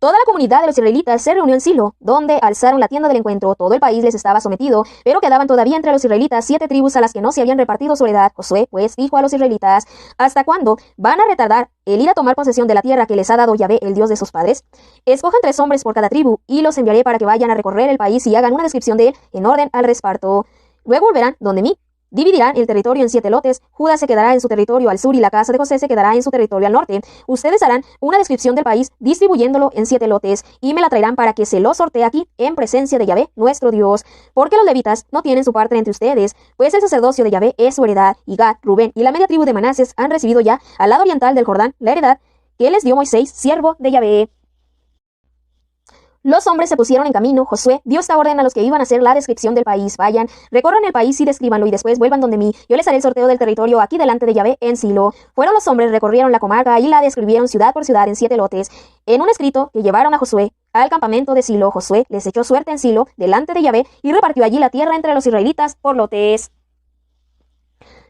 Toda la comunidad de los israelitas se reunió en Silo, donde alzaron la tienda del encuentro. Todo el país les estaba sometido, pero quedaban todavía entre los israelitas 7 tribus a las que no se habían repartido su heredad. Josué, pues, dijo a los israelitas: ¿hasta cuándo van a retardar el ir a tomar posesión de la tierra que les ha dado Yahvé, el Dios de sus padres? Escojan 3 hombres por cada tribu, y los enviaré para que vayan a recorrer el país y hagan una descripción de él en orden al reparto. Luego volverán donde mí. Dividirán el territorio en 7 lotes. Judá se quedará en su territorio al sur y la casa de José se quedará en su territorio al norte. Ustedes harán una descripción del país distribuyéndolo en 7 lotes, y me la traerán para que se lo sortee aquí en presencia de Yahvé, nuestro Dios. Porque los levitas no tienen su parte entre ustedes, pues el sacerdocio de Yahvé es su heredad, y Gad, Rubén y la media tribu de Manasés han recibido ya al lado oriental del Jordán la heredad que les dio Moisés, siervo de Yahvé. Los hombres se pusieron en camino. Josué dio esta orden a los que iban a hacer la descripción del país: vayan, recorran el país y descríbanlo, y después vuelvan donde mí. Yo les haré el sorteo del territorio aquí delante de Yahvé en Silo. Fueron los hombres, recorrieron la comarca y la describieron ciudad por ciudad en 7 lotes. En un escrito que llevaron a Josué al campamento de Silo, Josué les echó suerte en Silo delante de Yahvé y repartió allí la tierra entre los israelitas por lotes.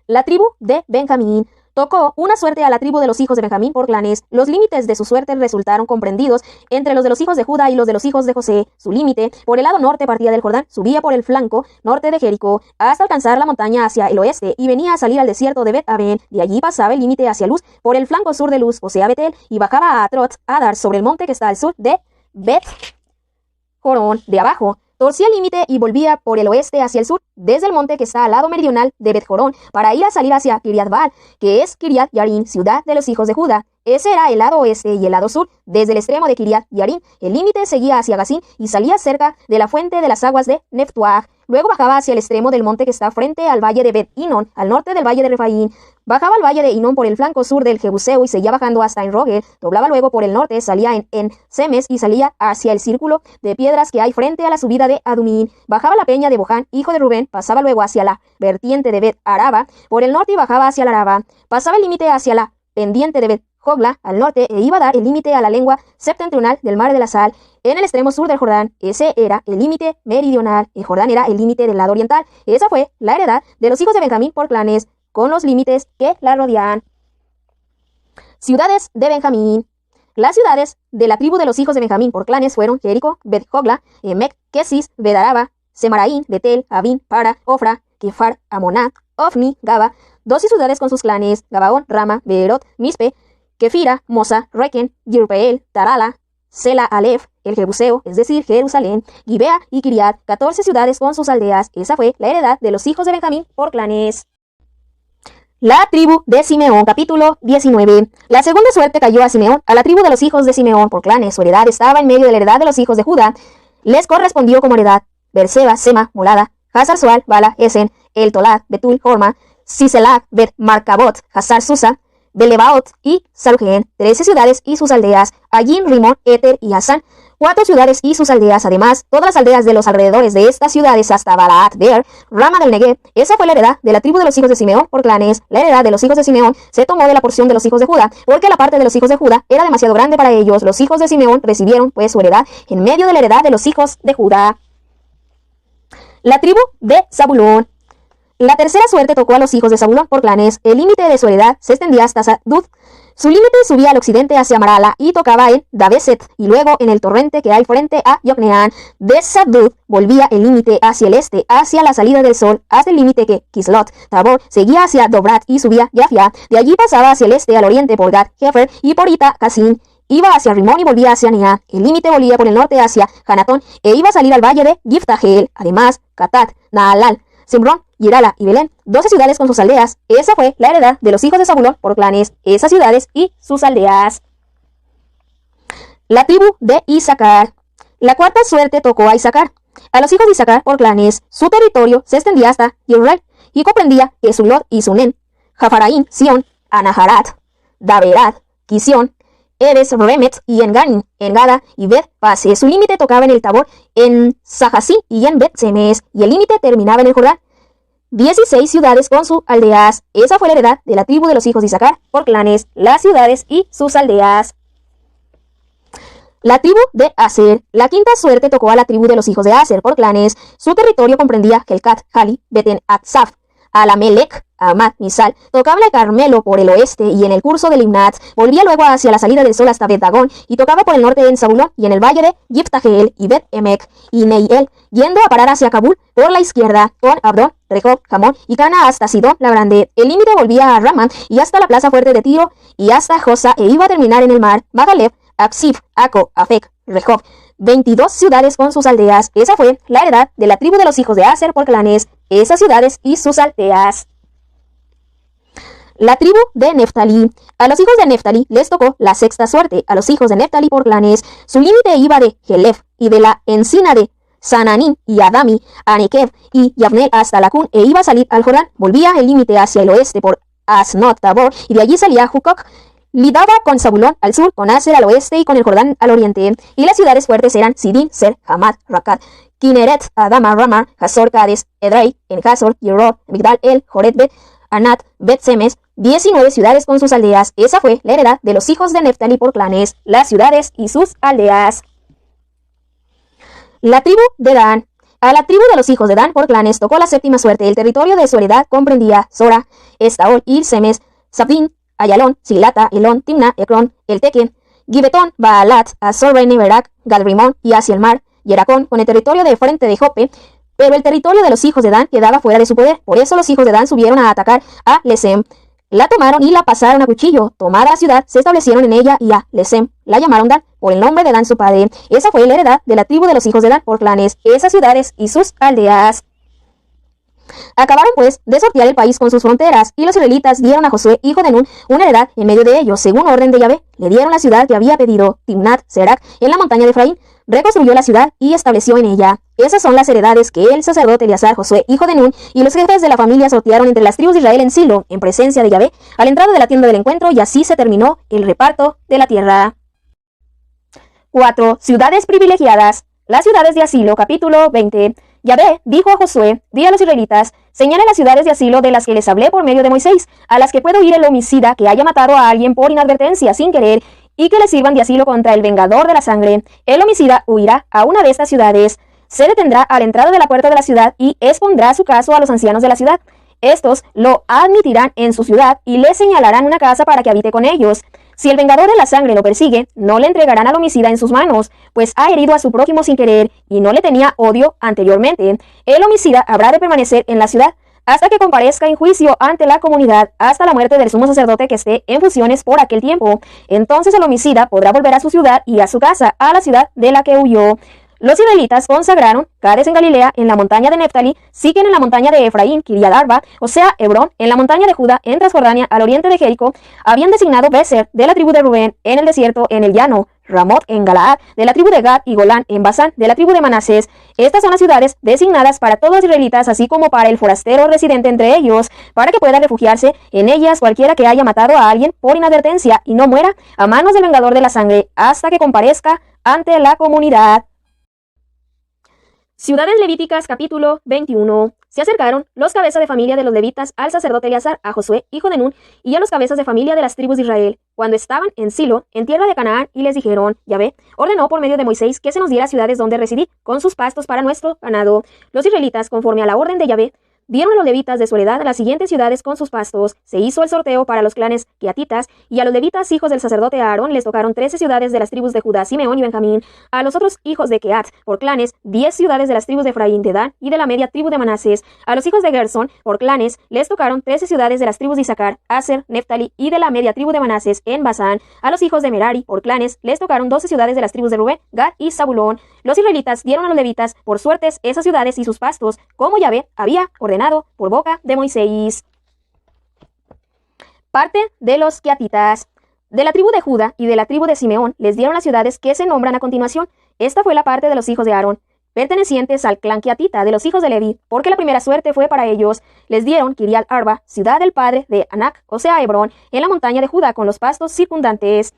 La tribu de Benjamín. Tocó una suerte a la tribu de los hijos de Benjamín por clanes. Los límites de su suerte resultaron comprendidos entre los de los hijos de Judá y los de los hijos de José. Su límite por el lado norte partía del Jordán, subía por el flanco norte de Jericó hasta alcanzar la montaña hacia el oeste, y venía a salir al desierto de Bet-Aven. De allí pasaba el límite hacia Luz por el flanco sur de Luz, o sea Betel, y bajaba a Atrot Adar sobre el monte que está al sur de Bet-Jorón. De abajo torcía el límite y volvía por el oeste hacia el sur, desde el monte que está al lado meridional de Bet-Jorón, para ir a salir hacia Kiriat-Baal, que es Kiriat Yarim, ciudad de los hijos de Judá. Ese era el lado oeste, y el lado sur, desde el extremo de Kiriat Yarim, el límite seguía hacia Gazín y salía cerca de la fuente de las aguas de Neftuaj. Luego bajaba hacia el extremo del monte que está frente al valle de Bet-Inon, al norte del valle de Refaín. Bajaba al valle de Inon por el flanco sur del Jebuseo y seguía bajando hasta en Rogel. Doblaba luego por el norte, salía en Semes y salía hacia el círculo de piedras que hay frente a la subida de Adumín. Bajaba la peña de Boján, hijo de Rubén, pasaba luego hacia la vertiente de Bet-Araba por el norte y bajaba hacia la Araba. Pasaba el límite hacia la pendiente de Bet-Jogla al norte e iba a dar el límite a la lengua septentrional del mar de la Sal en el extremo sur del Jordán. Ese era el límite meridional. El Jordán era el límite del lado oriental. Esa fue la heredad de los hijos de Benjamín por clanes, con los límites que la rodean. Ciudades de Benjamín. Las ciudades de la tribu de los hijos de Benjamín por clanes fueron Jericó, Bet-Jogla, Emek, Kesis, Bet-Araba, Semaraín, Betel, Abín, Para, Ofra, Kefar, Amoná, Ofni, Gaba, 12 ciudades con sus clanes: Gabaón, Rama, Beerot, Mispe, Kefira, Mosa, Requen, Yirpeel, Tarala, Sela, Alef, el Jebuseo, es decir, Jerusalén, Gibea y Kiriat, 14 ciudades con sus aldeas. Esa fue la heredad de los hijos de Benjamín por clanes. La tribu de Simeón, capítulo 19. La segunda suerte cayó a Simeón, a la tribu de los hijos de Simeón por clanes. Su heredad estaba en medio de la heredad de los hijos de Judá. Les correspondió como heredad Berseba, Sema, Molada, Hazar-Sual, Bala, Esen, El Tolad, Betul, Horma, Siselag, Bet-Marcabot, Hazar-Susa, Belebaot y Sarujen, 13 ciudades y sus aldeas, Ayin, Rimón, Eter y Asán, 4 ciudades y sus aldeas, además, todas las aldeas de los alrededores de estas ciudades hasta Balaat, Beer, Rama del Negev. Esa fue la heredad de la tribu de los hijos de Simeón por clanes. La heredad de los hijos de Simeón se tomó de la porción de los hijos de Judá, porque la parte de los hijos de Judá era demasiado grande para ellos. Los hijos de Simeón recibieron, pues, su heredad en medio de la heredad de los hijos de Judá. La tribu de Zabulón. La tercera suerte tocó a los hijos de Zabulón por clanes. El límite de su heredad se extendía hasta Sadud. Su límite subía al occidente hacia Marala y tocaba en Dabeset y luego en el torrente que hay frente a Yocneán. De Sadud volvía el límite hacia el este, hacia la salida del sol, hasta el límite que Kislot Tabor seguía hacia Dobrat y subía Yafia. De allí pasaba hacia el este al oriente por Gad Hefer y por Ita Casin. Iba hacia Rimón y volvía hacia Neá. El límite volvía por el norte hacia Hanatón e iba a salir al valle de Giftahel. Además, Catat, Naalal, Simrón, Yirala y Belén, 12 ciudades con sus aldeas. Esa fue la heredad de los hijos de Zabulón por clanes, esas ciudades y sus aldeas. La tribu de Issacar. La cuarta suerte tocó a Issacar. A los hijos de Issacar por clanes, su territorio se extendía hasta Yirreel y comprendía Esulot y Sunen, Jafaraín, Sion, Anaharat, Daberat, Kisión, Eres, Remet y Enganim, Engada y Bet Pase. Su límite tocaba en el Tabor, en Sahasín y en Bet Semes, y el límite terminaba en el Jordán. 16 ciudades con sus aldeas. Esa fue la heredad de la tribu de los hijos de Issacar por clanes, las ciudades y sus aldeas. La tribu de Aser. La quinta suerte tocó a la tribu de los hijos de Aser por clanes. Su territorio comprendía Helcat, Jali, Beten, Atzaf, Alamelec, Amad, Misal. Tocaba el Carmelo por el oeste y en el curso del Imnat. Volvía luego hacia la salida del sol hasta Bet-Dagón y tocaba por el norte en Zabulón y en el valle de Giftahel y Bet-Emek y Neiel, yendo a parar hacia Kabul por la izquierda con Abdón, Rehob, Jamón y Cana hasta Sidón la Grande. El límite volvía a Ramán y hasta la plaza fuerte de Tiro y hasta Josa e iba a terminar en el mar. Magalev, Aksif, Aco, Afek, Rehob. 22 ciudades con sus aldeas. Esa fue la heredad de la tribu de los hijos de Aser por clanes, esas ciudades y sus aldeas. La tribu de Neftalí. A los hijos de Neftalí les tocó la sexta suerte. A los hijos de Neftalí por clanes, su límite iba de Helef y de la encina de Sananín y Adami, a Nekev y Yavnel hasta Lacún e iba a salir al Jordán. Volvía el límite hacia el oeste por Asnot Tabor y de allí salía Jucoc. Lidaba con Zabulón al sur, con Aser al oeste y con el Jordán al oriente. Y las ciudades fuertes eran Sidín, Ser, Hamad, Rakat, Kineret, Adama, Ramar, Hazor, Cades, Edrei, Enhazor, Yerob, Migdal, El, Joretbet, Anat, Bet-Semes. 19 ciudades con sus aldeas. Esa fue la heredad de los hijos de Neftalí por clanes, las ciudades y sus aldeas. La tribu de Dan. A la tribu de los hijos de Dan por clanes tocó la séptima suerte. El territorio de su heredad comprendía Sora, Estaol, Ir, Semes, Sabín, Ayalón, Silata, Elón, Timna, Ecrón, El Tequen, Gibetón, Baalat, Azor, Bene, Berak, Gadrimón y hacia el mar, Yeracón, con el territorio de frente de Jope. Pero el territorio de los hijos de Dan quedaba fuera de su poder. Por eso los hijos de Dan subieron a atacar a Lesem. La tomaron y la pasaron a cuchillo. Tomada la ciudad, se establecieron en ella y a Lesem la llamaron Dan, por el nombre de Dan su padre. Esa fue la heredad de la tribu de los hijos de Dan por clanes, esas ciudades y sus aldeas. Acabaron pues de sortear el país con sus fronteras, y los israelitas dieron a Josué, hijo de Nun, una heredad en medio de ellos, según orden de Yahvé. Le dieron la ciudad que había pedido, Timnat Serac, en la montaña de Efraín. Reconstruyó la ciudad y estableció en ella. Esas son las heredades que el sacerdote Eleazar, Josué, hijo de Nun, y los jefes de la familia sortearon entre las tribus de Israel en Silo, en presencia de Yahvé, a la entrada de la tienda del encuentro, y así se terminó el reparto de la tierra. 4. Ciudades privilegiadas. Las ciudades de asilo, capítulo 20. Yahvé dijo a Josué: di a los israelitas, señalen las ciudades de asilo de las que les hablé por medio de Moisés, a las que puede ir el homicida que haya matado a alguien por inadvertencia sin querer, y que le sirvan de asilo contra el vengador de la sangre. El homicida huirá a una de estas ciudades, se detendrá a la entrada de la puerta de la ciudad y expondrá su caso a los ancianos de la ciudad. Estos lo admitirán en su ciudad y le señalarán una casa para que habite con ellos. Si el vengador de la sangre lo persigue, no le entregarán al homicida en sus manos, pues ha herido a su prójimo sin querer y no le tenía odio anteriormente. El homicida habrá de permanecer en la ciudad hasta que comparezca en juicio ante la comunidad, hasta la muerte del sumo sacerdote que esté en funciones por aquel tiempo. Entonces el homicida podrá volver a su ciudad y a su casa, a la ciudad de la que huyó. Los israelitas consagraron Cades en Galilea, en la montaña de Neftalí, Siquem en la montaña de Efraín, Kiriat Arba, o sea, Hebrón, en la montaña de Judá, en Transjordania, al oriente de Jericó. Habían designado Beser, de la tribu de Rubén, en el desierto, en el llano, Ramot en Galaad, de la tribu de Gad, y Golán en Basán, de la tribu de Manasés. Estas son las ciudades designadas para todos los israelitas, así como para el forastero residente entre ellos, para que pueda refugiarse en ellas cualquiera que haya matado a alguien por inadvertencia y no muera a manos del vengador de la sangre, hasta que comparezca ante la comunidad. Ciudades Levíticas, capítulo 21. Se acercaron los cabezas de familia de los levitas al sacerdote Eleazar, a Josué, hijo de Nun, y a los cabezas de familia de las tribus de Israel, cuando estaban en Silo, en tierra de Canaán, y les dijeron: Yahvé ordenó por medio de Moisés que se nos diera ciudades donde residir, con sus pastos para nuestro ganado. Los israelitas, conforme a la orden de Yahvé, dieron a los levitas de su heredad las siguientes ciudades con sus pastos. Se hizo el sorteo para los clanes queatitas, y a los levitas, hijos del sacerdote Aarón, les tocaron 13 ciudades de las tribus de Judá, Simeón y Benjamín. A los otros hijos de Queat, por clanes, 10 ciudades de las tribus de Efraín, de Dan y de la media tribu de Manasés. A los hijos de Gersón, por clanes, les tocaron 13 ciudades de las tribus de Isaacar, Aser, Neftali y de la media tribu de Manasés en Basán. A los hijos de Merari, por clanes, les tocaron 12 ciudades de las tribus de Rubén, Gad y Zabulón. Los israelitas dieron a los levitas por suertes esas ciudades y sus pastos, como Yahvé había ordenado por boca de Moisés. Parte de los queatitas. De la tribu de Judá y de la tribu de Simeón les dieron las ciudades que se nombran a continuación. Esta fue la parte de los hijos de Aarón, pertenecientes al clan queatita de los hijos de Leví, porque la primera suerte fue para ellos. Les dieron Kiriat Arba, ciudad del padre de Anac, o sea Hebrón, en la montaña de Judá, con los pastos circundantes.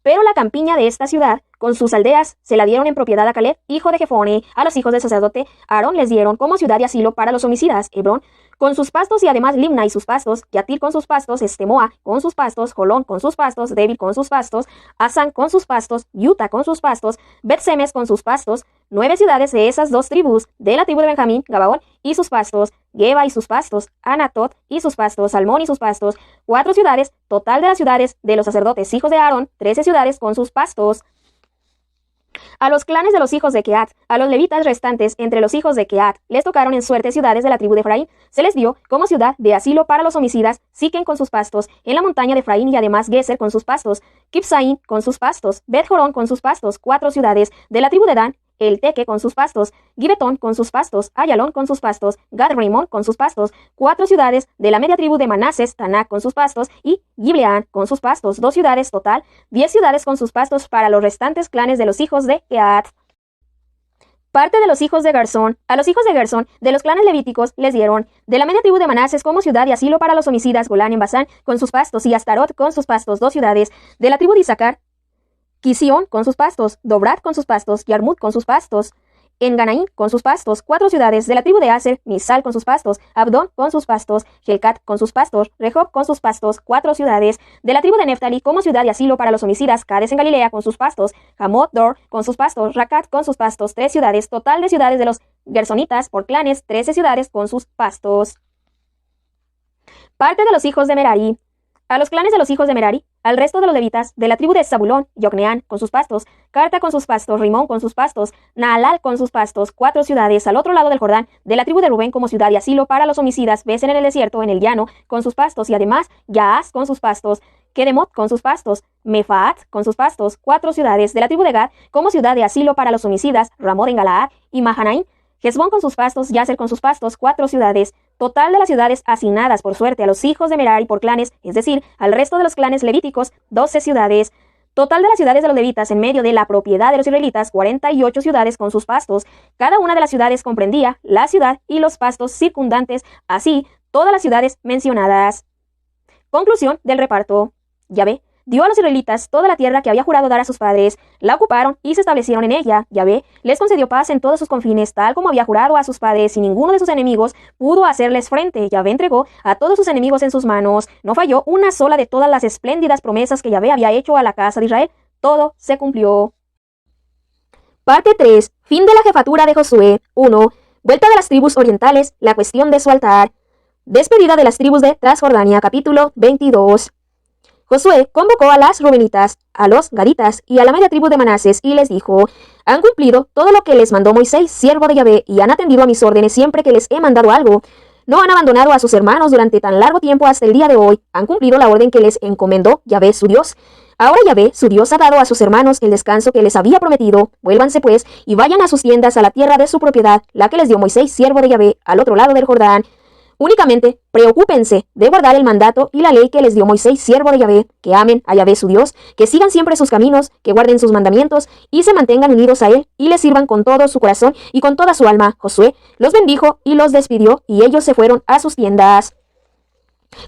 Pero la campiña de esta ciudad, con sus aldeas, se la dieron en propiedad a Caleb, hijo de Jefone. A los hijos del sacerdote Aarón les dieron como ciudad y asilo para los homicidas Hebrón, con sus pastos, y además Limna y sus pastos, Yatir con sus pastos, Estemoa con sus pastos, Jolón con sus pastos, Debir con sus pastos, Asán con sus pastos, Yuta con sus pastos, Bet-Semes con sus pastos. 9 ciudades de esas 2 tribus, de la tribu de Benjamín, Gabaón y sus pastos, Geba y sus pastos, Anatot y sus pastos, Salmón y sus pastos. 4 ciudades, total de las ciudades de los sacerdotes hijos de Aarón, 13 ciudades con sus pastos. A los clanes de los hijos de Queat, a los levitas restantes entre los hijos de Queat, les tocaron en suerte ciudades de la tribu de Efraín. Se les dio como ciudad de asilo para los homicidas Siquem con sus pastos, en la montaña de Efraín, y además Geser con sus pastos, Kibsaín con sus pastos, Bet-Jorón con sus pastos. 4 ciudades de la tribu de Dan, el Teque con sus pastos, Gibetón con sus pastos, Ayalón con sus pastos, Gad-Rimón con sus pastos. 4 ciudades de la media tribu de Manasés, Tanak con sus pastos, y Gibleán con sus pastos. 2 ciudades total, 10 ciudades con sus pastos para los restantes clanes de los hijos de Queat. Parte de los hijos de Gersón. A los hijos de Gersón, de los clanes levíticos, les dieron de la media tribu de Manasés como ciudad y asilo para los homicidas Golán en Basán con sus pastos, y Astarot con sus pastos. 2 ciudades de la tribu de Isaacar, Quisión con sus pastos, Dobrat con sus pastos, Yarmut con sus pastos, Enganaín con sus pastos. 4 ciudades de la tribu de Aser, Misal con sus pastos, Abdón con sus pastos, Helcat con sus pastos, Rehob con sus pastos. 4 ciudades de la tribu de Neftali como ciudad y asilo para los homicidas Cades en Galilea con sus pastos, Hamot Dor con sus pastos, Racat con sus pastos. 3 ciudades, total de ciudades de los gersonitas por clanes, 13 ciudades con sus pastos. Parte de los hijos de Merari. A los clanes de los hijos de Merari, al resto de los levitas, de la tribu de Zabulón, Yocneán con sus pastos, Carta con sus pastos, Rimón con sus pastos, Naalal con sus pastos. 4 ciudades al otro lado del Jordán, de la tribu de Rubén como ciudad y asilo para los homicidas Besen en el desierto, en el llano, con sus pastos, y además Yaaz con sus pastos, Kedemot con sus pastos, Mefaat con sus pastos. 4 ciudades de la tribu de Gad como ciudad de asilo para los homicidas Ramot en Galaad y Mahanaim, Hezbón con sus pastos, Yaser con sus pastos. 4 ciudades. Total de las ciudades asignadas por suerte a los hijos de Merari por clanes, es decir, al resto de los clanes levíticos, 12 ciudades. Total de las ciudades de los levitas en medio de la propiedad de los israelitas, 48 ciudades con sus pastos. Cada una de las ciudades comprendía la ciudad y los pastos circundantes, así todas las ciudades mencionadas. Conclusión del reparto. Yahvé dio a los israelitas toda la tierra que había jurado dar a sus padres, la ocuparon y se establecieron en ella. Yahvé les concedió paz en todos sus confines, tal como había jurado a sus padres, y ninguno de sus enemigos pudo hacerles frente. Yahvé entregó a todos sus enemigos en sus manos. No falló una sola de todas las espléndidas promesas que Yahvé había hecho a la casa de Israel. Todo se cumplió. Parte 3. Fin de la jefatura de Josué. 1. Vuelta de las tribus orientales, la cuestión de su altar. Despedida de las tribus de Transjordania, capítulo 22. Josué convocó a las Rubenitas, a los Gaditas y a la media tribu de Manasés y les dijo: han cumplido todo lo que les mandó Moisés, siervo de Yahvé, y han atendido a mis órdenes siempre que les he mandado algo. No han abandonado a sus hermanos durante tan largo tiempo hasta el día de hoy. Han cumplido la orden que les encomendó Yahvé su Dios. Ahora Yahvé, su Dios, ha dado a sus hermanos el descanso que les había prometido. Vuélvanse pues y vayan a sus tiendas, a la tierra de su propiedad, la que les dio Moisés, siervo de Yahvé, al otro lado del Jordán. Únicamente preocúpense de guardar el mandato y la ley que les dio Moisés, siervo de Yahvé, que amen a Yahvé su Dios, que sigan siempre sus caminos, que guarden sus mandamientos y se mantengan unidos a él y le sirvan con todo su corazón y con toda su alma. Josué los bendijo y los despidió y ellos se fueron a sus tiendas.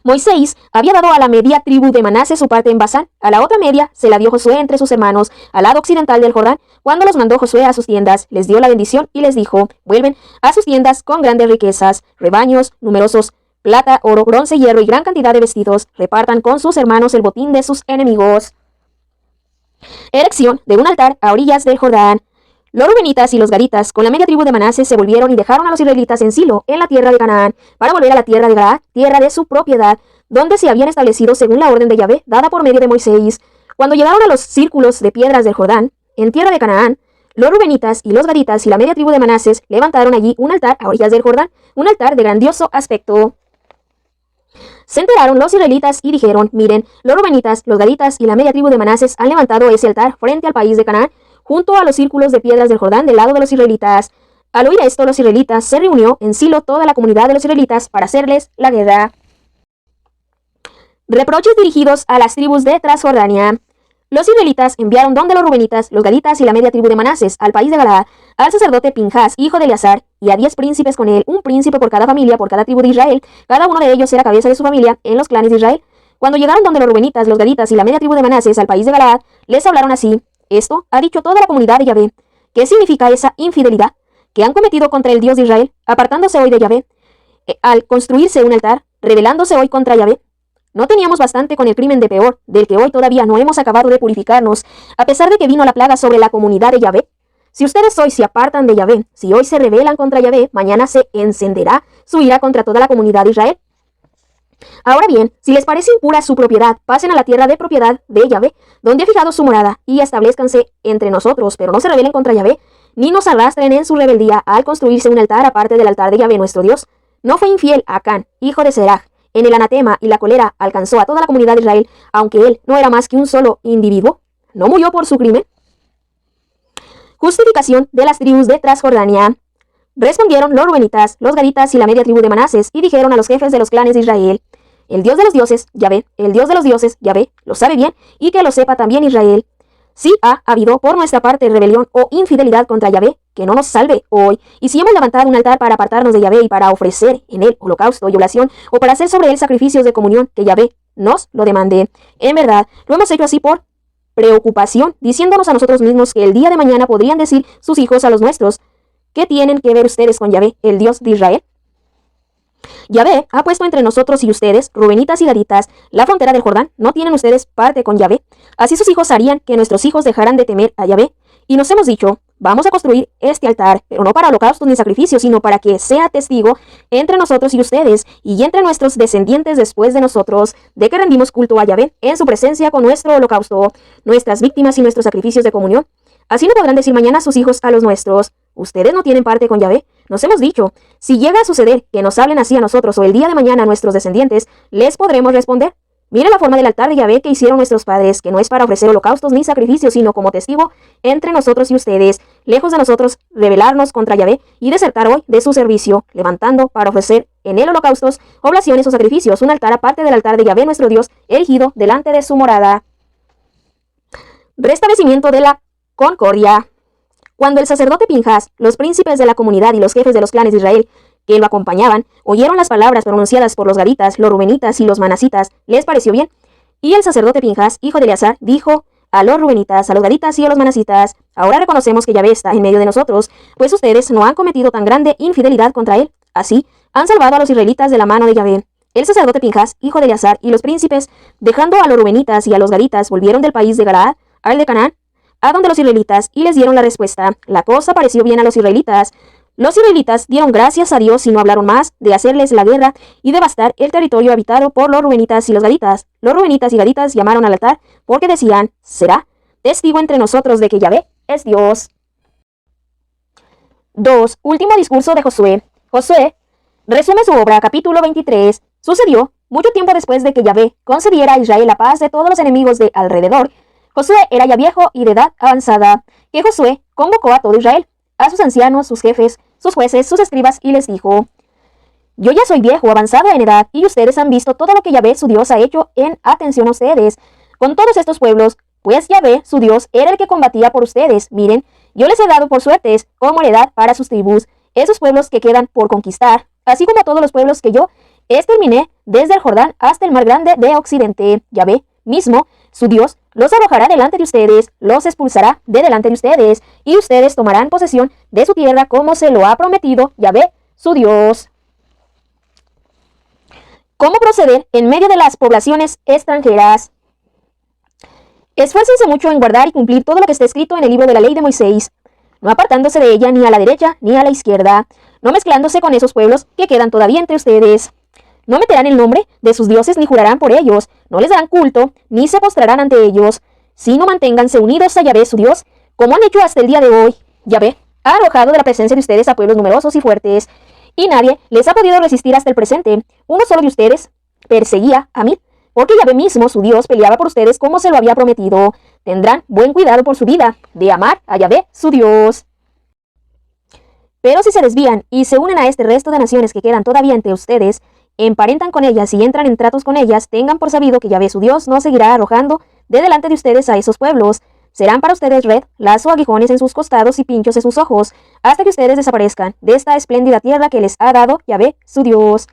Moisés había dado a la media tribu de Manasés su parte en Basán, a la otra media se la dio Josué entre sus hermanos, al lado occidental del Jordán. Cuando los mandó Josué a sus tiendas, les dio la bendición y les dijo: vuelven a sus tiendas con grandes riquezas, rebaños numerosos, plata, oro, bronce, hierro y gran cantidad de vestidos. Repartan con sus hermanos el botín de sus enemigos. Erección de un altar a orillas del Jordán. Los rubenitas y los gaditas con la media tribu de Manasés se volvieron y dejaron a los israelitas en Silo, en la tierra de Canaán, para volver a la tierra de Galaad, tierra de su propiedad, donde se habían establecido según la orden de Yahvé, dada por medio de Moisés. Cuando llegaron a los círculos de piedras del Jordán, en tierra de Canaán, los rubenitas y los gaditas y la media tribu de Manasés levantaron allí un altar a orillas del Jordán, un altar de grandioso aspecto. Se enteraron los israelitas y dijeron: miren, los rubenitas, los gaditas y la media tribu de Manasés han levantado ese altar frente al país de Canaán, junto a los círculos de piedras del Jordán del lado de los israelitas. Al oír esto, los israelitas se reunió en Silo toda la comunidad de los israelitas para hacerles la guerra. Reproches dirigidos a las tribus de Transjordania. Los israelitas enviaron donde los rubenitas, los gaditas y la media tribu de Manasés, al país de Galaad, al sacerdote Pinjas, hijo de Eleazar, y a 10 príncipes con él, un príncipe por cada familia, por cada tribu de Israel. Cada uno de ellos era cabeza de su familia en los clanes de Israel. Cuando llegaron donde los rubenitas, los gaditas y la media tribu de Manasés, al país de Galaad, les hablaron así: esto ha dicho toda la comunidad de Yahvé. ¿Qué significa esa infidelidad que han cometido contra el Dios de Israel, apartándose hoy de Yahvé, al construirse un altar, rebelándose hoy contra Yahvé? No teníamos bastante con el crimen de Peor, del que hoy todavía no hemos acabado de purificarnos, a pesar de que vino la plaga sobre la comunidad de Yahvé. Si ustedes hoy se apartan de Yahvé, si hoy se rebelan contra Yahvé, mañana se encenderá su ira contra toda la comunidad de Israel. Ahora bien, si les parece impura su propiedad, pasen a la tierra de propiedad de Yahvé, donde ha fijado su morada, y establezcanse entre nosotros, pero no se rebelen contra Yahvé, ni nos arrastren en su rebeldía al construirse un altar aparte del altar de Yahvé nuestro Dios. No fue infiel Acán, hijo de Seraj. En el anatema y la cólera alcanzó a toda la comunidad de Israel, aunque él no era más que un solo individuo. ¿No murió por su crimen? Justificación de las tribus de Transjordania. Respondieron los rubenitas, los gaditas y la media tribu de Manasés, y dijeron a los jefes de los clanes de Israel: el Dios de los dioses, Yahvé, el Dios de los dioses, Yahvé, lo sabe bien, y que lo sepa también Israel. Si ha habido por nuestra parte rebelión o infidelidad contra Yahvé, que no nos salve hoy. Y si hemos levantado un altar para apartarnos de Yahvé y para ofrecer en él holocausto y oblación, o para hacer sobre él sacrificios de comunión, que Yahvé nos lo demande. En verdad, lo hemos hecho así por preocupación, diciéndonos a nosotros mismos que el día de mañana podrían decir sus hijos a los nuestros: ¿qué tienen que ver ustedes con Yahvé, el Dios de Israel? Yahvé ha puesto entre nosotros y ustedes, rubenitas y gaditas, la frontera del Jordán. ¿No tienen ustedes parte con Yahvé? Así sus hijos harían que nuestros hijos dejaran de temer a Yahvé. Y nos hemos dicho: vamos a construir este altar, pero no para holocaustos ni sacrificios, sino para que sea testigo entre nosotros y ustedes, y entre nuestros descendientes después de nosotros, de que rendimos culto a Yahvé en su presencia con nuestro holocausto, nuestras víctimas y nuestros sacrificios de comunión. Así no podrán decir mañana sus hijos a los nuestros: ustedes no tienen parte con Yahvé. Nos hemos dicho: si llega a suceder que nos hablen así a nosotros o el día de mañana a nuestros descendientes, les podremos responder: miren la forma del altar de Yahvé que hicieron nuestros padres, que no es para ofrecer holocaustos ni sacrificios, sino como testigo entre nosotros y ustedes, lejos de nosotros rebelarnos contra Yahvé y desertar hoy de su servicio, levantando para ofrecer en él holocaustos, oblaciones o sacrificios, un altar aparte del altar de Yahvé nuestro Dios, erigido delante de su morada. Restablecimiento de la concordia. Cuando el sacerdote Pinjas, los príncipes de la comunidad y los jefes de los clanes de Israel que lo acompañaban, oyeron las palabras pronunciadas por los gaditas, los rubenitas y los manasitas, les pareció bien. Y el sacerdote Pinjas, hijo de Eleazar, dijo a los rubenitas, a los gaditas y a los manasitas: ahora reconocemos que Yahvé está en medio de nosotros, pues ustedes no han cometido tan grande infidelidad contra él. Así, han salvado a los israelitas de la mano de Yahvé. El sacerdote Pinjas, hijo de Eleazar, y los príncipes, dejando a los rubenitas y a los gaditas, volvieron del país de Galaad al de Canaán, a donde los israelitas, y les dieron la respuesta. La cosa pareció bien a los israelitas. Los israelitas dieron gracias a Dios y no hablaron más de hacerles la guerra y devastar el territorio habitado por los rubenitas y los gaditas. Los rubenitas y gaditas llamaron al altar porque decían: será testigo entre nosotros de que Yahvé es Dios. 2. Último discurso de Josué. Josué resume su obra, capítulo 23. Sucedió mucho tiempo después de que Yahvé concediera a Israel la paz de todos los enemigos de alrededor. Josué era ya viejo y de edad avanzada, que Josué convocó a todo Israel, a sus ancianos, sus jefes, sus jueces, sus escribas, y les dijo: Yo ya soy viejo, avanzado en edad, y ustedes han visto todo lo que Yahvé, su Dios, ha hecho en atención a ustedes con todos estos pueblos, pues Yahvé, su Dios, era el que combatía por ustedes. Miren, yo les he dado por suertes como heredad para sus tribus, esos pueblos que quedan por conquistar, así como todos los pueblos que yo exterminé desde el Jordán hasta el mar grande de occidente. Yahvé mismo, su Dios, los arrojará delante de ustedes, los expulsará de delante de ustedes, y ustedes tomarán posesión de su tierra como se lo ha prometido Yahvé, su Dios. ¿Cómo proceder en medio de las poblaciones extranjeras? Esfuércense mucho en guardar y cumplir todo lo que está escrito en el libro de la ley de Moisés, no apartándose de ella ni a la derecha ni a la izquierda, no mezclándose con esos pueblos que quedan todavía entre ustedes. No meterán el nombre de sus dioses ni jurarán por ellos, no les darán culto, ni se postrarán ante ellos, sino manténganse unidos a Yahvé su Dios, como han hecho hasta el día de hoy. Yahvé ha arrojado de la presencia de ustedes a pueblos numerosos y fuertes, y nadie les ha podido resistir hasta el presente. Uno solo de ustedes perseguía a 1000, porque Yahvé mismo, su Dios, peleaba por ustedes como se lo había prometido. Tendrán buen cuidado por su vida, de amar a Yahvé su Dios. Pero si se desvían y se unen a este resto de naciones que quedan todavía entre ustedes, emparentan con ellas y entran en tratos con ellas, tengan por sabido que Yahvé su Dios no seguirá arrojando de delante de ustedes a esos pueblos. Serán para ustedes red, lazo, aguijones en sus costados y pinchos en sus ojos, hasta que ustedes desaparezcan de esta espléndida tierra que les ha dado Yahvé su Dios.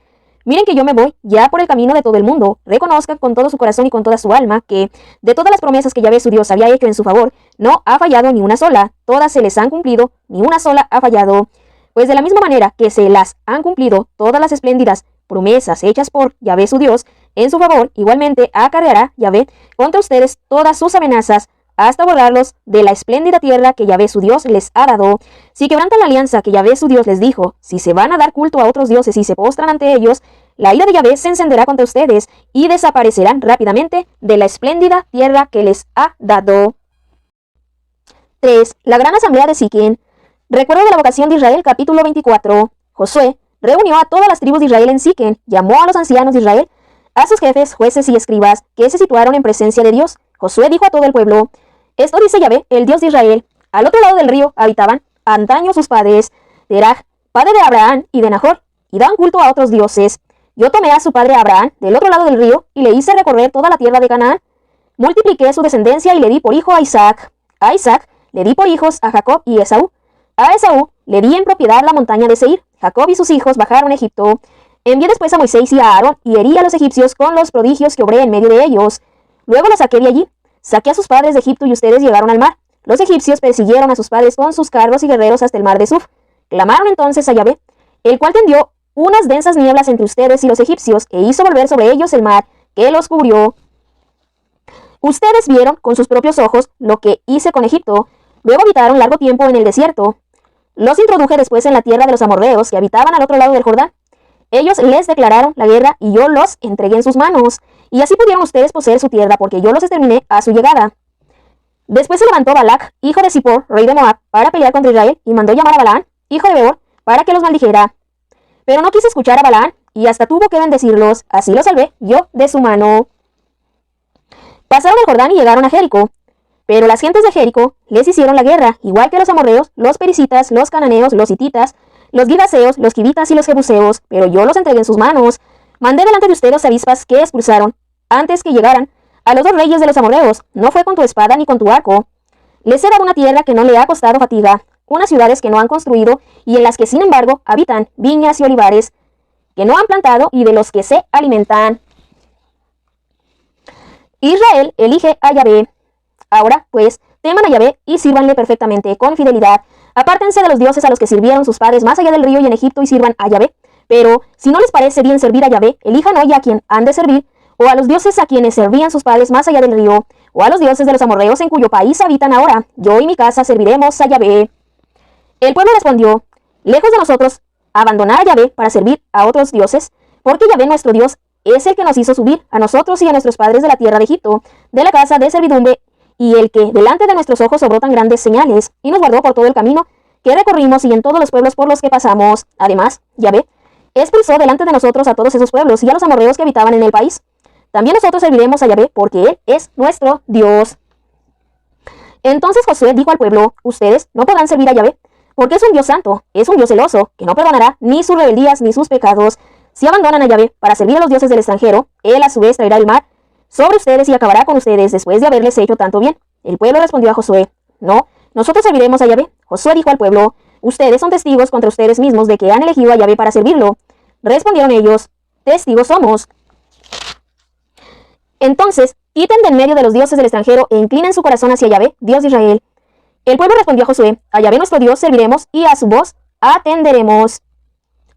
Miren que yo me voy ya por el camino de todo el mundo. Reconozcan con todo su corazón y con toda su alma que, de todas las promesas que Yahvé su Dios había hecho en su favor, no ha fallado ni una sola. Todas se les han cumplido, ni una sola ha fallado. Pues de la misma manera que se las han cumplido todas las espléndidas promesas hechas por Yahvé su Dios en su favor, igualmente acarreará Yahvé contra ustedes todas sus amenazas, hasta borrarlos de la espléndida tierra que Yahvé su Dios les ha dado. Si quebrantan la alianza que Yahvé su Dios les dijo, si se van a dar culto a otros dioses y se postran ante ellos, la ira de Yahvé se encenderá contra ustedes y desaparecerán rápidamente de la espléndida tierra que les ha dado. 3. La gran asamblea de Siquem. Recuerdo de la vocación de Israel, capítulo 24. Josué reunió a todas las tribus de Israel en Siquem, llamó a los ancianos de Israel, a sus jefes, jueces y escribas, que se situaron en presencia de Dios. Josué dijo a todo el pueblo: esto dice Yahvé, el Dios de Israel. Al otro lado del río habitaban antaño sus padres, Terach, padre de Abraham y de Nahor, y daban culto a otros dioses. Yo tomé a su padre Abraham del otro lado del río y le hice recorrer toda la tierra de Canaán. Multipliqué su descendencia y le di por hijo a Isaac. A Isaac le di por hijos a Jacob y Esaú. A Esaú le di en propiedad la montaña de Seir. Jacob y sus hijos bajaron a Egipto. Envié después a Moisés y a Aarón y herí a los egipcios con los prodigios que obré en medio de ellos. Luego los saqué de allí. Saqué a sus padres de Egipto y ustedes llegaron al mar. Los egipcios persiguieron a sus padres con sus carros y guerreros hasta el mar de Suf. Clamaron entonces a Yahvé, el cual tendió unas densas nieblas entre ustedes y los egipcios, e hizo volver sobre ellos el mar, que los cubrió. Ustedes vieron con sus propios ojos lo que hice con Egipto. Luego habitaron largo tiempo en el desierto. Los introduje después en la tierra de los amorreos, que habitaban al otro lado del Jordán. Ellos les declararon la guerra y yo los entregué en sus manos. Y así pudieron ustedes poseer su tierra, porque yo los exterminé a su llegada. Después se levantó Balac, hijo de Zippor, rey de Moab, para pelear contra Israel, y mandó llamar a Balaam, hijo de Beor, para que los maldijera. Pero no quise escuchar a Balaam, y hasta tuvo que bendecirlos. Así los salvé yo de su mano. Pasaron el Jordán y llegaron a Jericó. Pero las gentes de Jericó les hicieron la guerra, igual que los amorreos, los pericitas, los cananeos, los hititas, los girgaseos, los quivitas y los jebuseos, pero yo los entregué en sus manos. Mandé delante de ustedes avispas que expulsaron, antes que llegaran, a los 2 reyes de los amorreos. No fue con tu espada ni con tu arco. Les he dado una tierra que no le ha costado fatiga, unas ciudades que no han construido y en las que sin embargo habitan viñas y olivares, que no han plantado y de los que se alimentan. Israel elige a Yahvé. Ahora, pues, teman a Yahvé y sírvanle perfectamente, con fidelidad. Apártense de los dioses a los que sirvieron sus padres más allá del río y en Egipto y sirvan a Yahvé. Pero, si no les parece bien servir a Yahvé, elijan hoy a quien han de servir, o a los dioses a quienes servían sus padres más allá del río, o a los dioses de los amorreos en cuyo país habitan ahora. Yo y mi casa serviremos a Yahvé. El pueblo respondió: lejos de nosotros abandonar a Yahvé para servir a otros dioses, porque Yahvé nuestro Dios es el que nos hizo subir a nosotros y a nuestros padres de la tierra de Egipto, de la casa de servidumbre, y el que delante de nuestros ojos obró tan grandes señales, y nos guardó por todo el camino que recorrimos y en todos los pueblos por los que pasamos. Además, Yahvé expulsó delante de nosotros a todos esos pueblos y a los amorreos que habitaban en el país. También nosotros serviremos a Yahvé, porque Él es nuestro Dios. Entonces Josué dijo al pueblo: ustedes no podrán servir a Yahvé, porque es un Dios santo, es un Dios celoso, que no perdonará ni sus rebeldías ni sus pecados. Si abandonan a Yahvé para servir a los dioses del extranjero, él a su vez traerá el mal sobre ustedes y acabará con ustedes después de haberles hecho tanto bien. El pueblo respondió a Josué: no, nosotros serviremos a Yahvé. Josué dijo al pueblo: ustedes son testigos contra ustedes mismos de que han elegido a Yahvé para servirlo. Respondieron ellos: testigos somos. Entonces, quiten de en medio de los dioses del extranjero e inclinen su corazón hacia Yahvé, Dios de Israel. El pueblo respondió a Josué: a Yahvé nuestro Dios serviremos y a su voz atenderemos.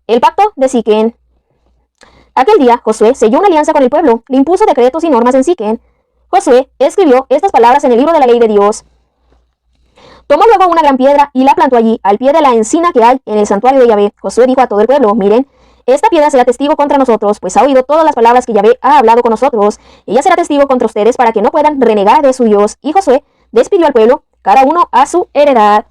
El pacto de Siquén. Aquel día, Josué selló una alianza con el pueblo, le impuso decretos y normas en Siquén. Josué escribió estas palabras en el libro de la ley de Dios. Tomó luego una gran piedra y la plantó allí, al pie de la encina que hay en el santuario de Yahvé. Josué dijo a todo el pueblo: miren, esta piedra será testigo contra nosotros, pues ha oído todas las palabras que Yahvé ha hablado con nosotros. Ella será testigo contra ustedes para que no puedan renegar de su Dios. Y Josué despidió al pueblo, cada uno a su heredad.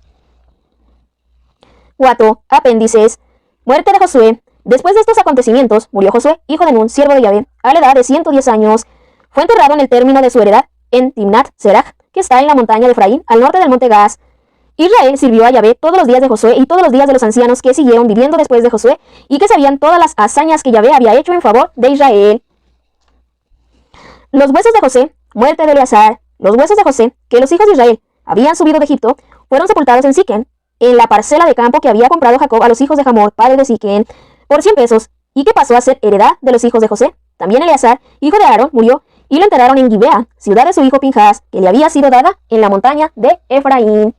4. Apéndices. Muerte de Josué. Después de estos acontecimientos, murió Josué, hijo de Nun, siervo de Yahvé, a la edad de 110 años. Fue enterrado en el término de su heredad, en Timnat Serach, que está en la montaña de Efraín, al norte del monte Gaz. Israel sirvió a Yahvé todos los días de Josué y todos los días de los ancianos que siguieron viviendo después de Josué y que sabían todas las hazañas que Yahvé había hecho en favor de Israel. Los huesos de José. Muerte de Eleazar. Los huesos de José, que los hijos de Israel habían subido de Egipto, fueron sepultados en Siquén, en la parcela de campo que había comprado Jacob a los hijos de Hamor, padre de Siquén, por 100 pesos, y que pasó a ser heredad de los hijos de José. También Eleazar, hijo de Aarón, murió y lo enterraron en Gibea, ciudad de su hijo Pinjas, que le había sido dada en la montaña de Efraín.